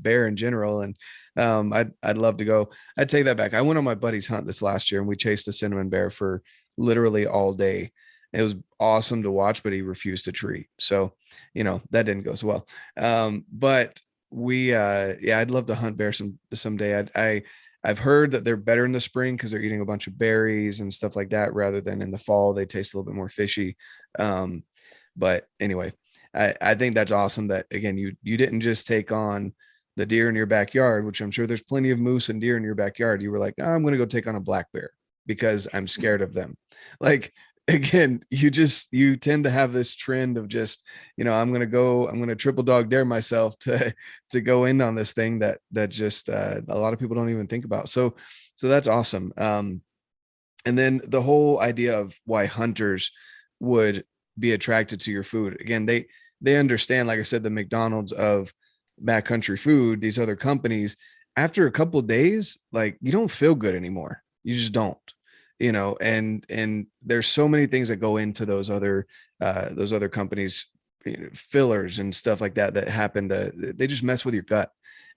bear in general, and I'd love to go. I'd take that back. I went on my buddy's hunt this last year, and we chased a cinnamon bear for literally all day. It was awesome to watch, but he refused to treat. So, that didn't go so well. But yeah, I'd love to hunt bear someday. I've heard that they're better in the spring because they're eating a bunch of berries and stuff like that, rather than in the fall. They taste a little bit more fishy. Um, but anyway, I think that's awesome that again, you didn't just take on the deer in your backyard, which I'm sure there's plenty of moose and deer in your backyard. You were like, oh, I'm going to go take on a black bear because I'm scared of them. Like, again, you tend to have this trend of just, I'm going to triple dog dare myself to go in on this thing that just a lot of people don't even think about. So that's awesome. And then the whole idea of why hunters would be attracted to your food. Again, they understand, like I said, the McDonald's of backcountry food, these other companies, after a couple of days, like you don't feel good anymore. You just don't, and there's so many things that go into those other companies, fillers and stuff like that happen they just mess with your gut.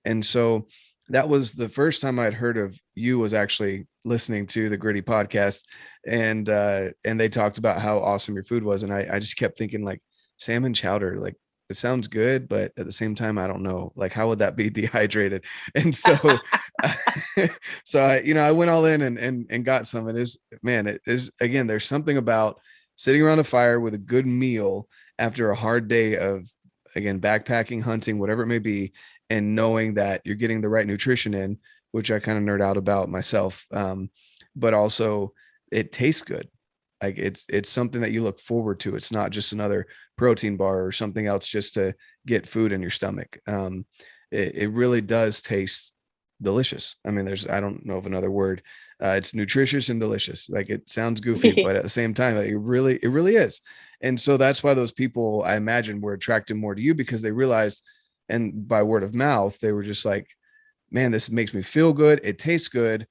And so that was the first time I'd heard of you, was actually listening to the Gritty podcast, and they talked about how awesome your food was, and I just kept thinking like salmon chowder, like it sounds good, but at the same time I don't know, like how would that be dehydrated? And so so I went all in and got some. It is, man, it is, again, there's something about sitting around a fire with a good meal after a hard day of, again, backpacking, hunting, whatever it may be, and knowing that you're getting the right nutrition in, which I kind of nerd out about myself. But also it tastes good. Like it's something that you look forward to. It's not just another protein bar or something else just to get food in your stomach. It really does taste delicious. I mean, I don't know of another word. It's nutritious and delicious. Like it sounds goofy, but at the same time, like, it really is. And so that's why those people, I imagine, were attracted more to you, because they realized, and by word of mouth, they were just like, man, this makes me feel good. It tastes good.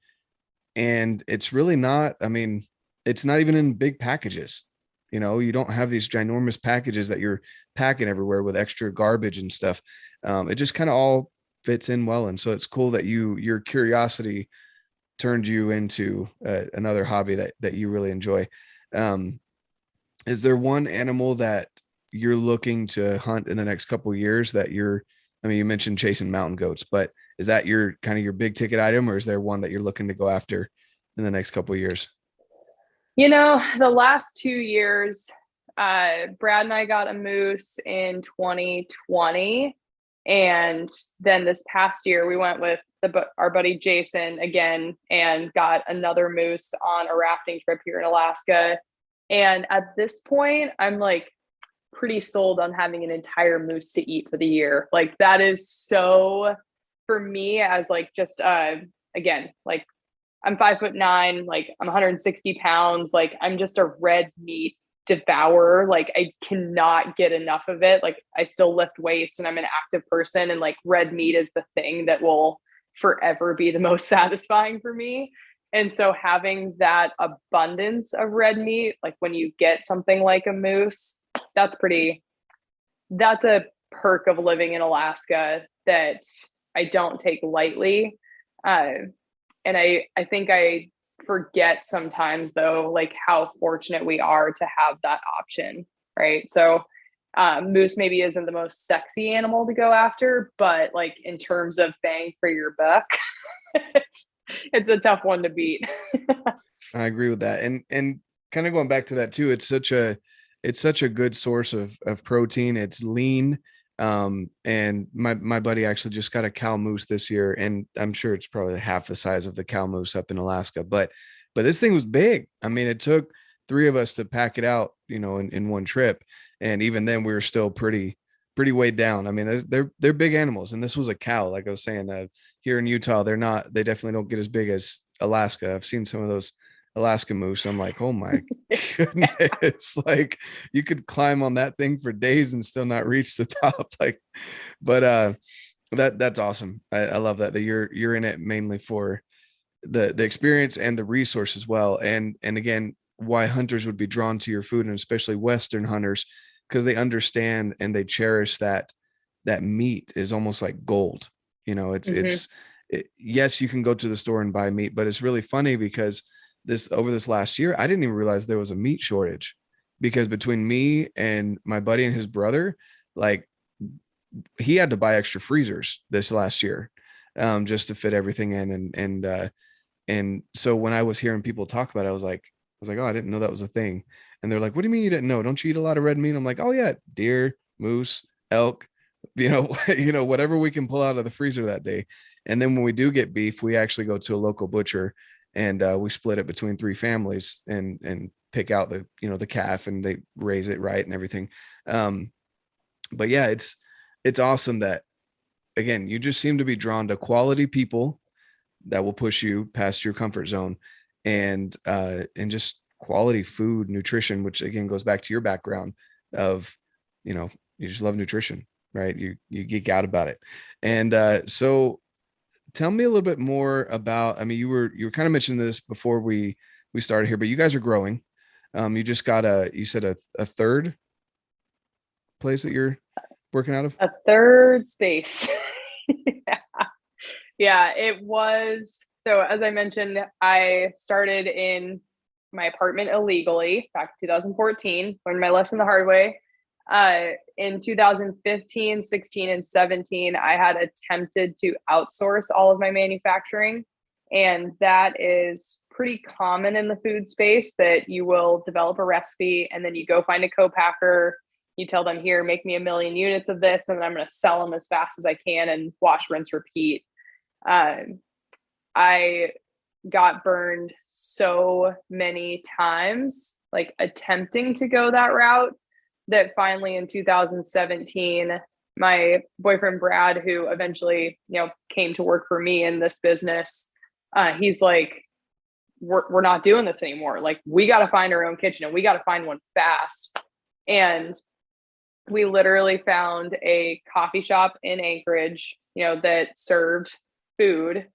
And it's really not, I mean, it's not even in big packages. You don't have these ginormous packages that you're packing everywhere with extra garbage and stuff. It just kind of all fits in well. And so it's cool that your curiosity turned you into another hobby that you really enjoy. Um, is there one animal that you're looking to hunt in the next couple of years that I mean, you mentioned chasing mountain goats, but is that your kind of your big ticket item, or is there one that you're looking to go after in the next couple of years? The last 2 years, Brad and I got a moose in 2020. And then this past year, we went with our buddy Jason again and got another moose on a rafting trip here in Alaska. And at this point, I'm like pretty sold on having an entire moose to eat for the year. Like that is so, for me, as like just again, like I'm 5'9", like I'm 160 pounds, like I'm just a red meat devourer. Like I cannot get enough of it. Like I still lift weights and I'm an active person, and like red meat is the thing that will forever be the most satisfying for me. And so having that abundance of red meat, like when you get something like a moose, that's a perk of living in Alaska that I don't take lightly. And I think I forget sometimes, though, like how fortunate we are to have that option, right? So moose maybe isn't the most sexy animal to go after, but like in terms of bang for your buck, it's a tough one to beat. I agree with that. And kind of going back to that too, it's such a good source of protein. It's lean. And my buddy actually just got a cow moose this year, and I'm sure it's probably half the size of the cow moose up in Alaska, but this thing was big. I mean, it took three of us to pack it out, in one trip. And even then we were still pretty weighed down. I mean, they're big animals, and this was a cow. Like I was saying, here in Utah, they definitely don't get as big as Alaska. I've seen some of those Alaska moose. I'm like, oh my goodness, like you could climb on that thing for days and still not reach the top. Like, but that's awesome. I love that you're in it mainly for the experience and the resource as well. And again, why hunters would be drawn to your food, and especially Western hunters, because they understand and they cherish that meat is almost like gold. Mhm. Yes, you can go to the store and buy meat, but it's really funny because over this last year, I didn't even realize there was a meat shortage, because between me and my buddy and his brother, like he had to buy extra freezers this last year, just to fit everything in. And so when I was hearing people talk about it, I was like, oh, I didn't know that was a thing. And they're like, what do you mean you didn't know? Don't you eat a lot of red meat? I'm like, oh yeah, deer, moose, elk, whatever we can pull out of the freezer that day. And then when we do get beef, we actually go to a local butcher, and we split it between three families and pick out the calf, and they raise it right and everything. Um, but yeah, it's awesome that, again, you just seem to be drawn to quality people that will push you past your comfort zone, and just quality food, nutrition, which again goes back to your background of, you just love nutrition, right? You geek out about it. And so tell me a little bit more about, I mean, you were kind of mentioning this before we started here, but you guys are growing. You just got you said a third place that you're working out of? A third space. Yeah. Yeah, it was. So as I mentioned, I started in my apartment illegally back in 2014, learned my lesson the hard way. In 2015, 16, and 17, I had attempted to outsource all of my manufacturing. And that is pretty common in the food space, that you will develop a recipe and then you go find a co-packer. You tell them, here, make me 1,000,000 units of this, and then I'm going to sell them as fast as I can and wash, rinse, repeat. Um, I got burned so many times, like attempting to go that route, that finally in 2017, my boyfriend Brad, who eventually, came to work for me in this business, he's like, we're not doing this anymore. Like, we got to find our own kitchen, and we got to find one fast. And we literally found a coffee shop in Anchorage, that served food,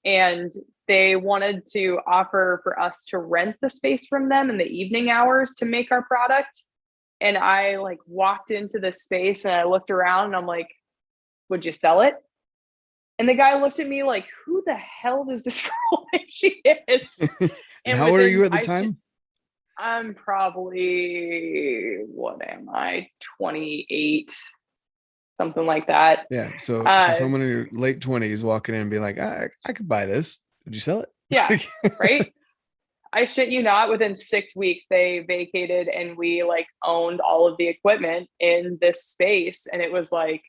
and they wanted to offer for us to rent the space from them in the evening hours to make our product. And I like walked into this space and I looked around and I'm like, would you sell it? And the guy looked at me like, who the hell does this girl think she is? And And how old are you within, at the time? I'm probably, what am I, 28, something like that. Yeah. So Uh, someone in your late 20s walking in and being like, I could buy this. Would you sell yeah, it? right. I shit you not, within 6 weeks, they vacated and we like owned all of the equipment in this space. And it was like,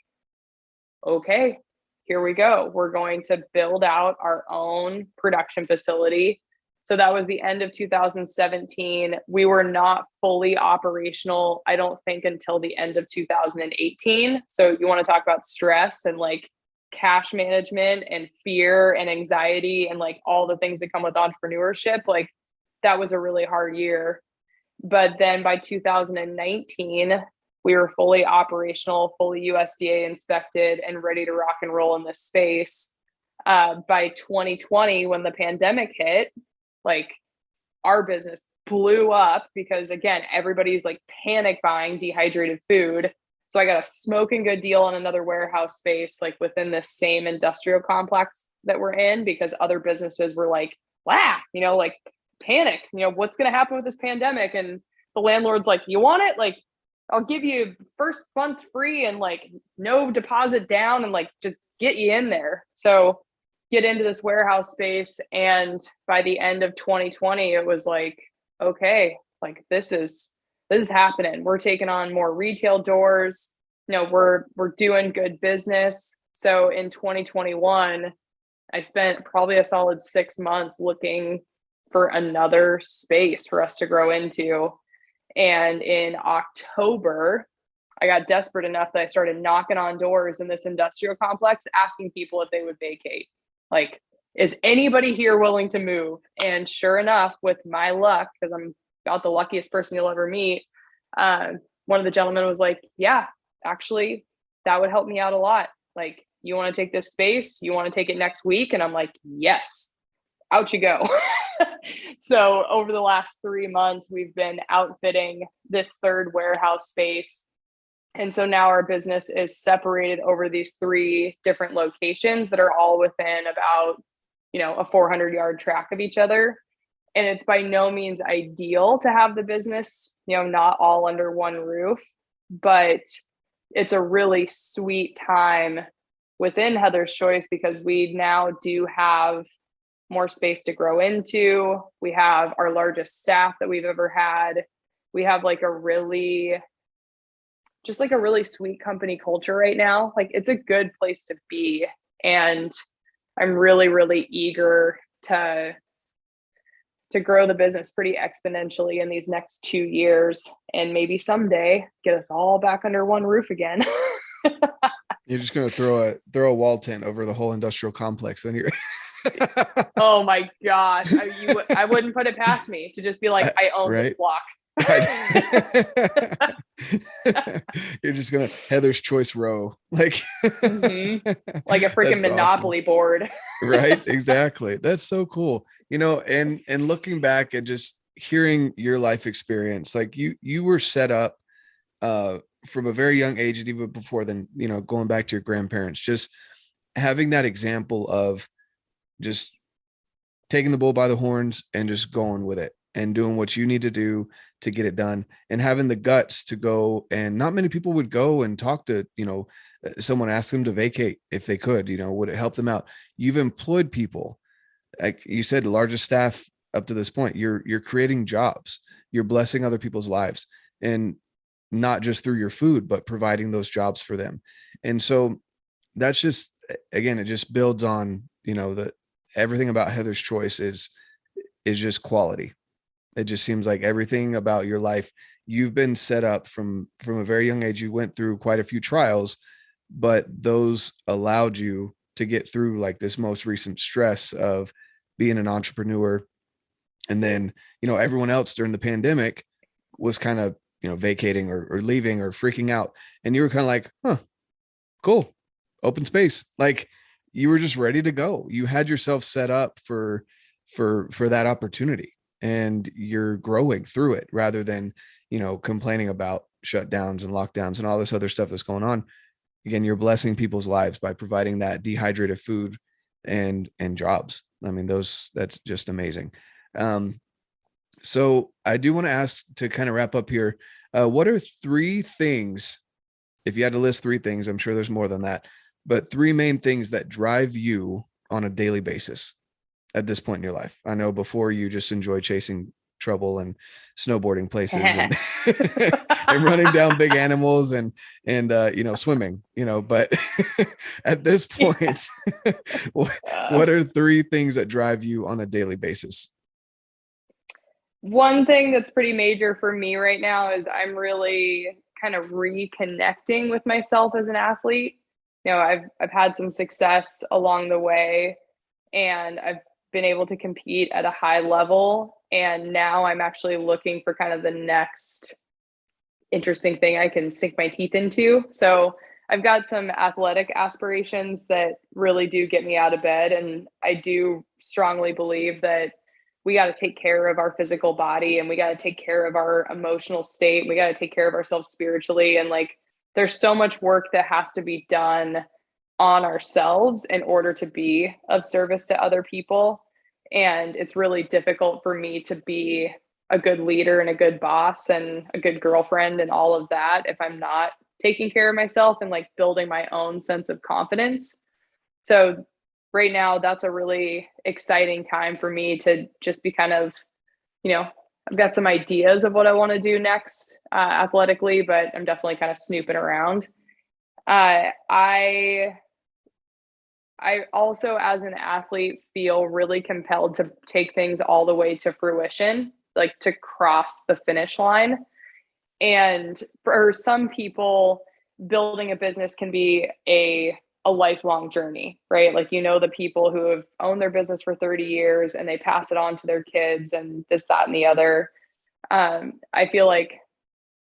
okay, here we go. We're going to build out our own production facility. So that was the end of 2017. We were not fully operational, I don't think, until the end of 2018. So you want to talk about stress and like cash management and fear and anxiety and like all the things that come with entrepreneurship. Like, that was a really hard year. But then by 2019, we were fully operational, fully USDA inspected, and ready to rock and roll in this space. By 2020, when the pandemic hit, like, our business blew up because, again, everybody's like panic buying dehydrated food. So I got a smoking good deal on another warehouse space, like within this same industrial complex that we're in, because other businesses were like, wow, like panic, what's going to happen with this pandemic? And the landlord's like, you want it? Like, I'll give you first month free and like no deposit down and like just get you in there. So get into this warehouse space. And by the end of 2020, it was like, okay, like this is happening. We're taking on more retail doors. We're doing good business. So in 2021, I spent probably a solid 6 months looking for another space for us to grow into. And in October, I got desperate enough that I started knocking on doors in this industrial complex, asking people if they would vacate. Like, is anybody here willing to move? And sure enough, with my luck, because I'm about the luckiest person you'll ever meet, one of the gentlemen was like, yeah, actually, that would help me out a lot. Like, you want to take this space? You want to take it next week? And I'm like, yes, out you go. So over the last 3 months, we've been outfitting this third warehouse space. And so now our business is separated over these 3 different locations that are all within about, a 400-yard track of each other. And it's by no means ideal to have the business, not all under one roof, but it's a really sweet time within Heather's Choice because we now do have more space to grow into. We have our largest staff that we've ever had. We have like a really sweet company culture right now. Like, it's a good place to be. And I'm really, really eager to grow the business pretty exponentially in these next 2 years and maybe someday get us all back under one roof again. You're just going to throw a wall tent over the whole industrial complex. Then you're Oh my gosh. I wouldn't put it past me to just be like, I own right? this block. You're just going to Heather's Choice row. Like, like a freaking that's Monopoly awesome. board. Right? Exactly. That's so cool. And looking back and just hearing your life experience, like you were set up from a very young age, and even before then, going back to your grandparents, just having that example of just taking the bull by the horns and just going with it and doing what you need to do to get it done, and having the guts to go. And not many people would go and talk to, someone, ask them to vacate if they could, would it help them out? You've employed people, like you said, the largest staff up to this point. You're creating jobs, you're blessing other people's lives, and not just through your food, but providing those jobs for them. And so that's just, again, it just builds on, that everything about Heather's Choice is just quality. It just seems like everything about your life, you've been set up from a very young age. You went through quite a few trials, but those allowed you to get through like this most recent stress of being an entrepreneur. And then, everyone else during the pandemic was kind of, vacating or leaving or freaking out. And you were kind of like, huh, cool, open space. Like, you were just ready to go. You had yourself set up for that opportunity, and you're growing through it rather than, complaining about shutdowns and lockdowns and all this other stuff that's going on. Again, you're blessing people's lives by providing that dehydrated food and jobs. I mean, that's just amazing. So I do want to ask, to kind of wrap up here, what are 3 things, if you had to list 3 things, I'm sure there's more than that, but 3 main things that drive you on a daily basis at this point in your life? I know before you just enjoy chasing trouble and snowboarding places and and running down big animals and swimming, but at this point, what are 3 things that drive you on a daily basis? One thing that's pretty major for me right now is I'm really kind of reconnecting with myself as an athlete. I've had some success along the way, and I've been able to compete at a high level. And now I'm actually looking for kind of the next interesting thing I can sink my teeth into. So I've got some athletic aspirations that really do get me out of bed. And I do strongly believe that we got to take care of our physical body, and we got to take care of our emotional state. We got to take care of ourselves spiritually. And like, there's so much work that has to be done on ourselves in order to be of service to other people. And it's really difficult for me to be a good leader and a good boss and a good girlfriend and all of that if I'm not taking care of myself and like building my own sense of confidence. So right now that's a really exciting time for me to just be kind of, you know, I've got some ideas of what I want to do next athletically, but I'm definitely kind of snooping around. Uh, I I also, as an athlete, feel really compelled to take things all the way to fruition, like to cross the finish line. And for some people, building a business can be a lifelong journey, right? Like, you know, the people who have owned their business for 30 years and they pass it on to their kids and this, that, and the other. I feel like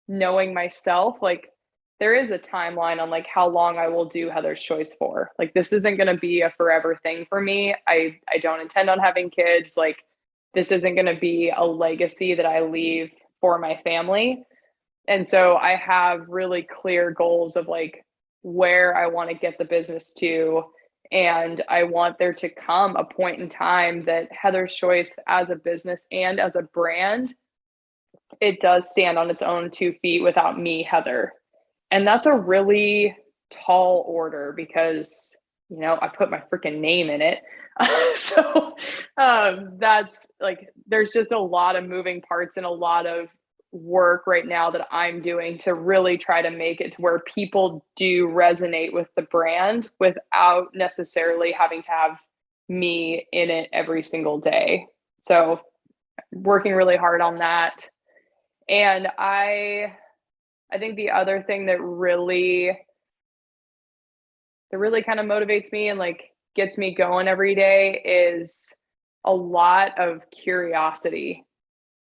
knowing myself, like there is a timeline on like how long I will do Heather's Choice for. Like this isn't going to be a forever thing for me. I don't intend on having kids. Like this isn't going to be a legacy that I leave for my family. And so I have really clear goals of like where I want to get the business to. And I want there to come a point in time that Heather's Choice as a business and as a brand, it does stand on its own 2 feet without me, Heather. And that's a really tall order because, you know, I put my freaking name in it. That's like, there's just a lot of moving parts and a lot of work right now that I'm doing to really try to make it to where people do resonate with the brand without necessarily having to have me in it every single day. So working really hard on that. And I think the other thing that really kind of motivates me and like gets me going every day is a lot of curiosity.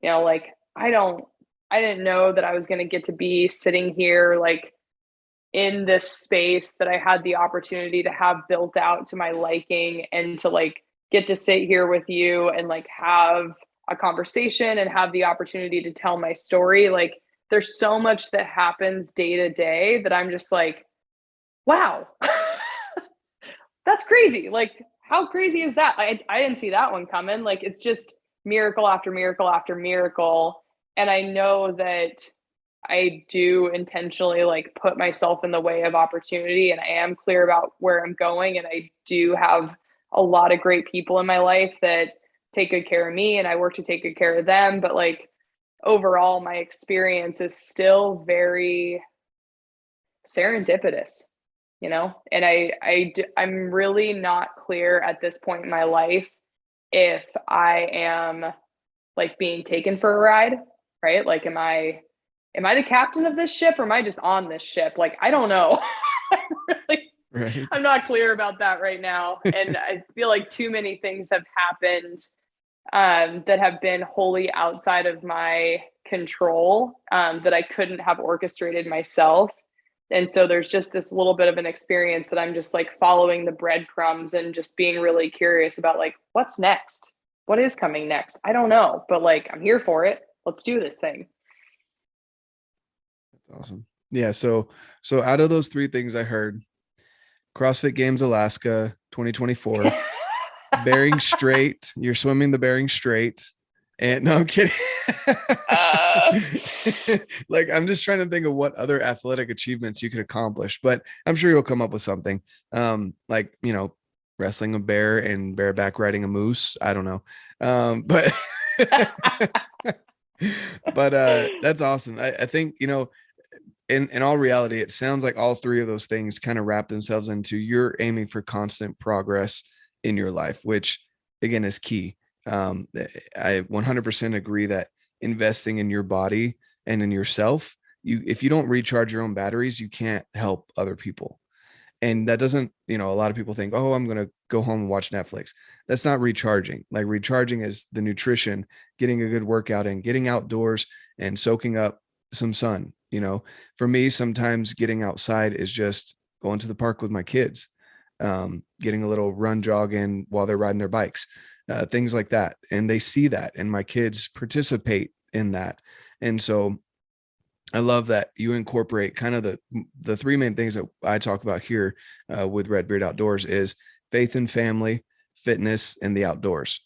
You know, like I didn't know that I was going to get to be sitting here like in this space that I had the opportunity to have built out to my liking and to like get to sit here with you and like have a conversation and have the opportunity to tell my story. Like there's so much that happens day to day that I'm just like, wow, that's crazy. Like, how crazy is that? I didn't see that one coming. Like, it's just miracle after miracle after miracle. And I know that I do intentionally like put myself in the way of opportunity and I am clear about where I'm going. And I do have a lot of great people in my life that take good care of me and I work to take good care of them. But like overall, my experience is still very serendipitous, you know? And I'm really not clear at this point in my life if I am like being taken for a ride, right? Like, am I the captain of this ship or am I just on this ship? Like, I don't know. really, Right. I'm not clear about that right now. And I feel like too many things have happened that have been wholly outside of my control that I couldn't have orchestrated myself. And so there's just this little bit of an experience that I'm just like following the breadcrumbs and just being really curious about like, what's next? What is coming next? I don't know, but like, I'm here for it. Let's do this thing. That's awesome. Yeah. So out of those three things I heard, CrossFit Games Alaska 2024, Bering Strait, you're swimming the Bering Strait. And no, I'm kidding. uh, Like, I'm just trying to think of what other athletic achievements you could accomplish, but I'm sure you'll come up with something. Like, you know, wrestling a bear and bareback riding a moose. I don't know. But but that's awesome. I think, you know, in all reality, it sounds like all three of those things kind of wrap themselves into you're aiming for constant progress in your life, which again is key. I 100% agree that investing in your body and in yourself, if you don't recharge your own batteries, you can't help other people. And that doesn't, you know, a lot of people think, oh, I'm going to go home and watch Netflix. That's not recharging. Like recharging is the nutrition, getting a good workout in, getting outdoors and soaking up some sun. You know, for me, sometimes getting outside is just going to the park with my kids, getting a little run jog in while they're riding their bikes, things like that. And they see that, and my kids participate in that. And so I love that you incorporate kind of the three main things that I talk about here with RedBeard Outdoors is faith and family, fitness, and the outdoors.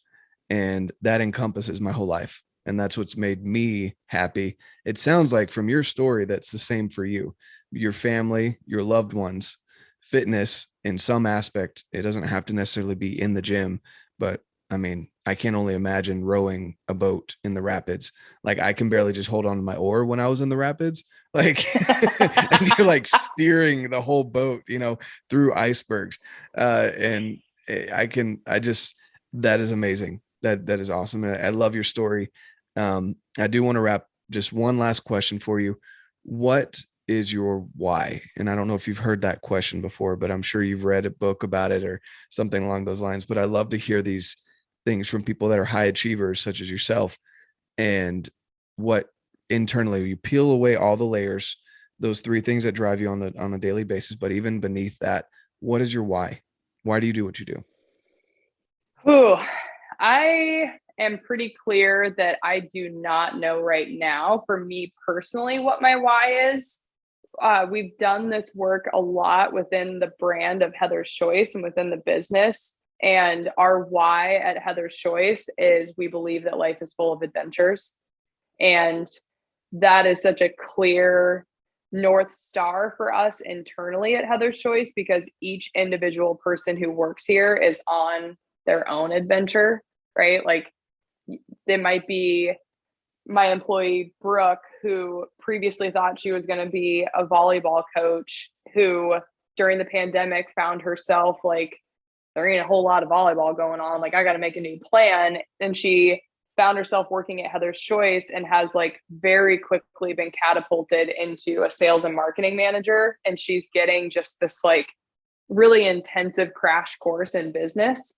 And that encompasses my whole life. And that's what's made me happy. It sounds like from your story, that's the same for you, your family, your loved ones, fitness in some aspect. It doesn't have to necessarily be in the gym, but I mean, I can only imagine rowing a boat in the rapids. Like I can barely just hold on to my oar when I was in the rapids. Like, and you're like steering the whole boat, through icebergs. And I just, that is amazing. That is awesome. And I love your story. I do want to wrap just one last question for you. What is your why? And I don't know if you've heard that question before, but I'm sure you've read a book about it or something along those lines. But I love to hear these things from people that are high achievers, such as yourself, and what internally you peel away all the layers, those three things that drive you on a daily basis. But even beneath that, what is your why? Why do you do what you do? Ooh, I am pretty clear that I do not know right now, for me personally, what my why is. We've done this work a lot within the brand of Heather's Choice and within the business. And our why at Heather's Choice is we believe that life is full of adventures. And that is such a clear North Star for us internally at Heather's Choice, because each individual person who works here is on their own adventure, right? Like they might be my employee Brooke, who previously thought she was going to be a volleyball coach, who during the pandemic found herself like, there ain't a whole lot of volleyball going on. Like, I got to make a new plan. And she found herself working at Heather's Choice and has like very quickly been catapulted into a sales and marketing manager. And she's getting just this like really intensive crash course in business.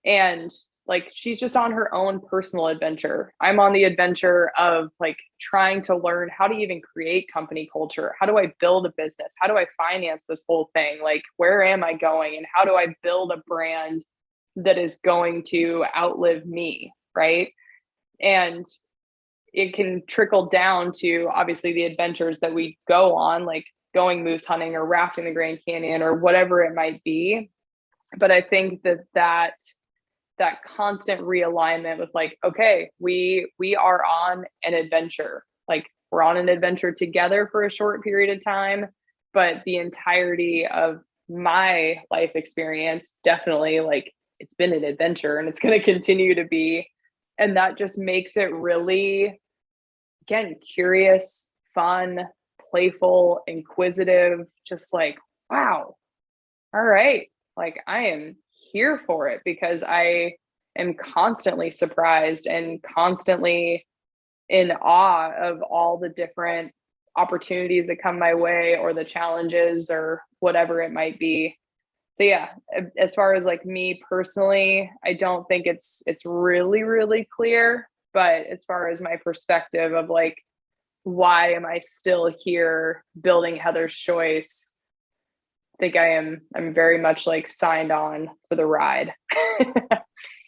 And like, she's just on her own personal adventure. I'm on the adventure of like trying to learn how to even create company culture. How do I build a business? How do I finance this whole thing? Like, where am I going? And how do I build a brand that is going to outlive me? Right. And it can trickle down to obviously the adventures that we go on, like going moose hunting or rafting the Grand Canyon or whatever it might be. But I think that constant realignment with like, okay, we are on an adventure. Like, we're on an adventure together for a short period of time, but the entirety of my life experience, definitely, like, it's been an adventure and it's going to continue to be. And that just makes it really, again, curious, fun, playful, inquisitive, just like, wow, all right, like I am here for it, because I am constantly surprised and constantly in awe of all the different opportunities that come my way, or the challenges or whatever it might be. So yeah, as far as like me personally, I don't think it's really, really clear. But as far as my perspective of like, why am I still here building Heather's Choice, think I'm very much like signed on for the ride. I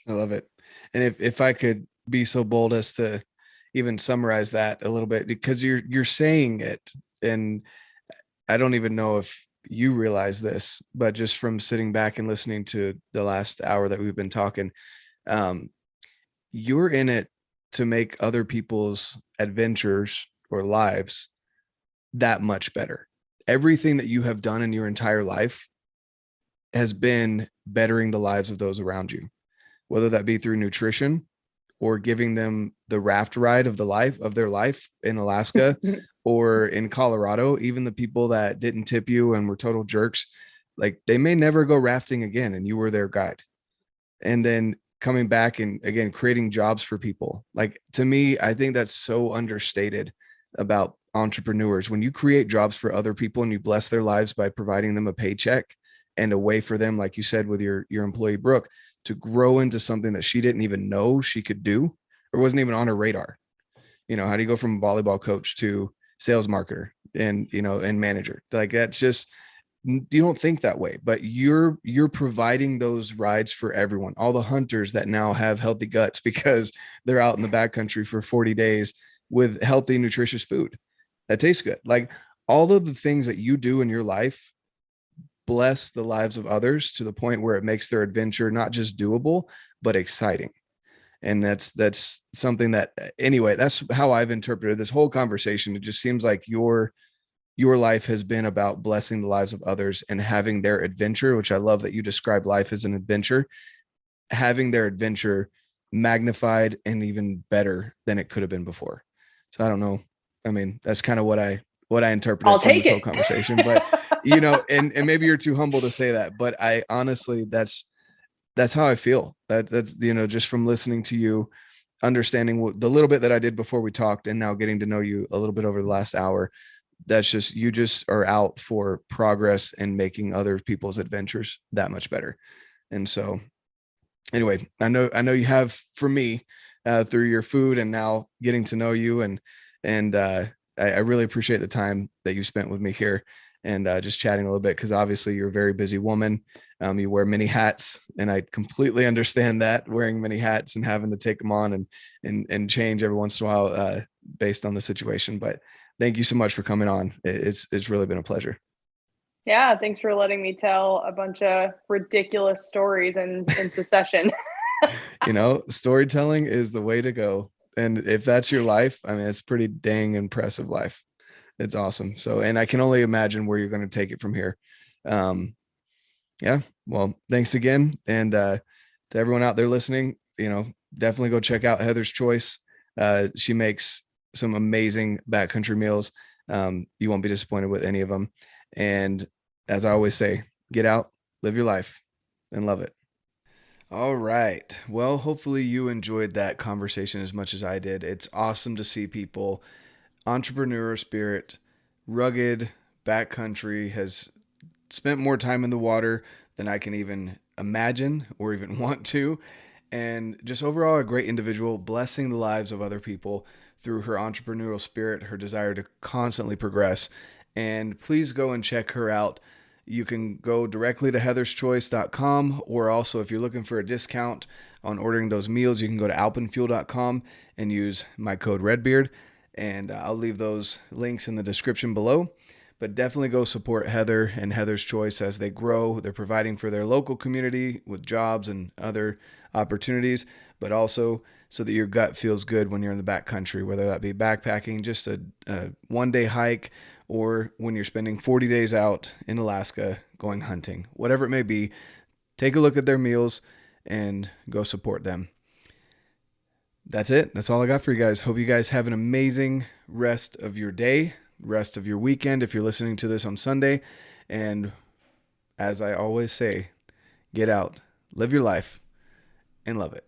love it. And if I could be so bold as to even summarize that a little bit, because you're saying it, and I don't even know if you realize this, but just from sitting back and listening to the last hour that we've been talking, um, you're in it to make other people's adventures or lives that much better. Everything that you have done in your entire life has been bettering the lives of those around you, whether that be through nutrition or giving them the raft ride of their life in Alaska or in Colorado. Even the people that didn't tip you and were total jerks, like they may never go rafting again, and you were their guide. And then coming back and again creating jobs for people. Like, to me, I think that's so understated about entrepreneurs. When you create jobs for other people and you bless their lives by providing them a paycheck and a way for them, like you said with your employee Brooke, to grow into something that she didn't even know she could do or wasn't even on her radar. How do you go from a volleyball coach to sales marketer and and manager? Like, that's just, you don't think that way. But you're providing those rides for everyone, all the hunters that now have healthy guts because they're out in the backcountry for 40 days with healthy, nutritious food that tastes good. Like, all of the things that you do in your life bless the lives of others to the point where it makes their adventure not just doable, but exciting. And that's something that, anyway, that's how I've interpreted this whole conversation. It just seems like you're your life has been about blessing the lives of others and having their adventure, which I love that you describe life as an adventure, having their adventure magnified and even better than it could have been before. So I don't know. I mean, that's kind of what I I'll interpreted from take this whole it. conversation. But you know, and maybe you're too humble to say that, but I honestly that's how I feel. That's you know, just from listening to you, understanding what the little bit that I did before we talked, and now getting to know you a little bit over the last hour. That's just you just are out for progress and making other people's adventures that much better. And so anyway, I know you have for me through your food and now getting to know you and I really appreciate the time that you spent with me here and just chatting a little bit because obviously you're a very busy woman. You wear many hats, and I completely understand that wearing many hats and having to take them on and change every once in a while based on the situation. But thank you so much for coming on. It's really been a pleasure. Yeah, thanks for letting me tell a bunch of ridiculous stories in succession. You know, storytelling is the way to go. And if that's your life, I mean, it's pretty dang impressive life. It's awesome. So, and I can only imagine where you're going to take it from here. Um, yeah. Well, thanks again. And to everyone out there listening, you know, definitely go check out Heather's Choice. She makes some amazing backcountry meals. You won't be disappointed with any of them. And as I always say, get out, live your life, and love it. All right. Well, hopefully you enjoyed that conversation as much as I did. It's awesome to see people, entrepreneur spirit, rugged, backcountry, has spent more time in the water than I can even imagine or even want to. And just overall, a great individual, blessing the lives of other people through her entrepreneurial spirit, her desire to constantly progress. And please go and check her out. You can go directly to heatherschoice.com, or also if you're looking for a discount on ordering those meals, you can go to alpenfuel.com and use my code RedBeard. And I'll leave those links in the description below. But definitely go support Heather and Heather's Choice as they grow. They're providing for their local community with jobs and other opportunities, but also so that your gut feels good when you're in the backcountry, whether that be backpacking, just a one-day hike, or when you're spending 40 days out in Alaska going hunting. Whatever it may be, take a look at their meals and go support them. That's it. That's all I got for you guys. Hope you guys have an amazing rest of your day, rest of your weekend if you're listening to this on Sunday. And as I always say, get out, live your life, and love it.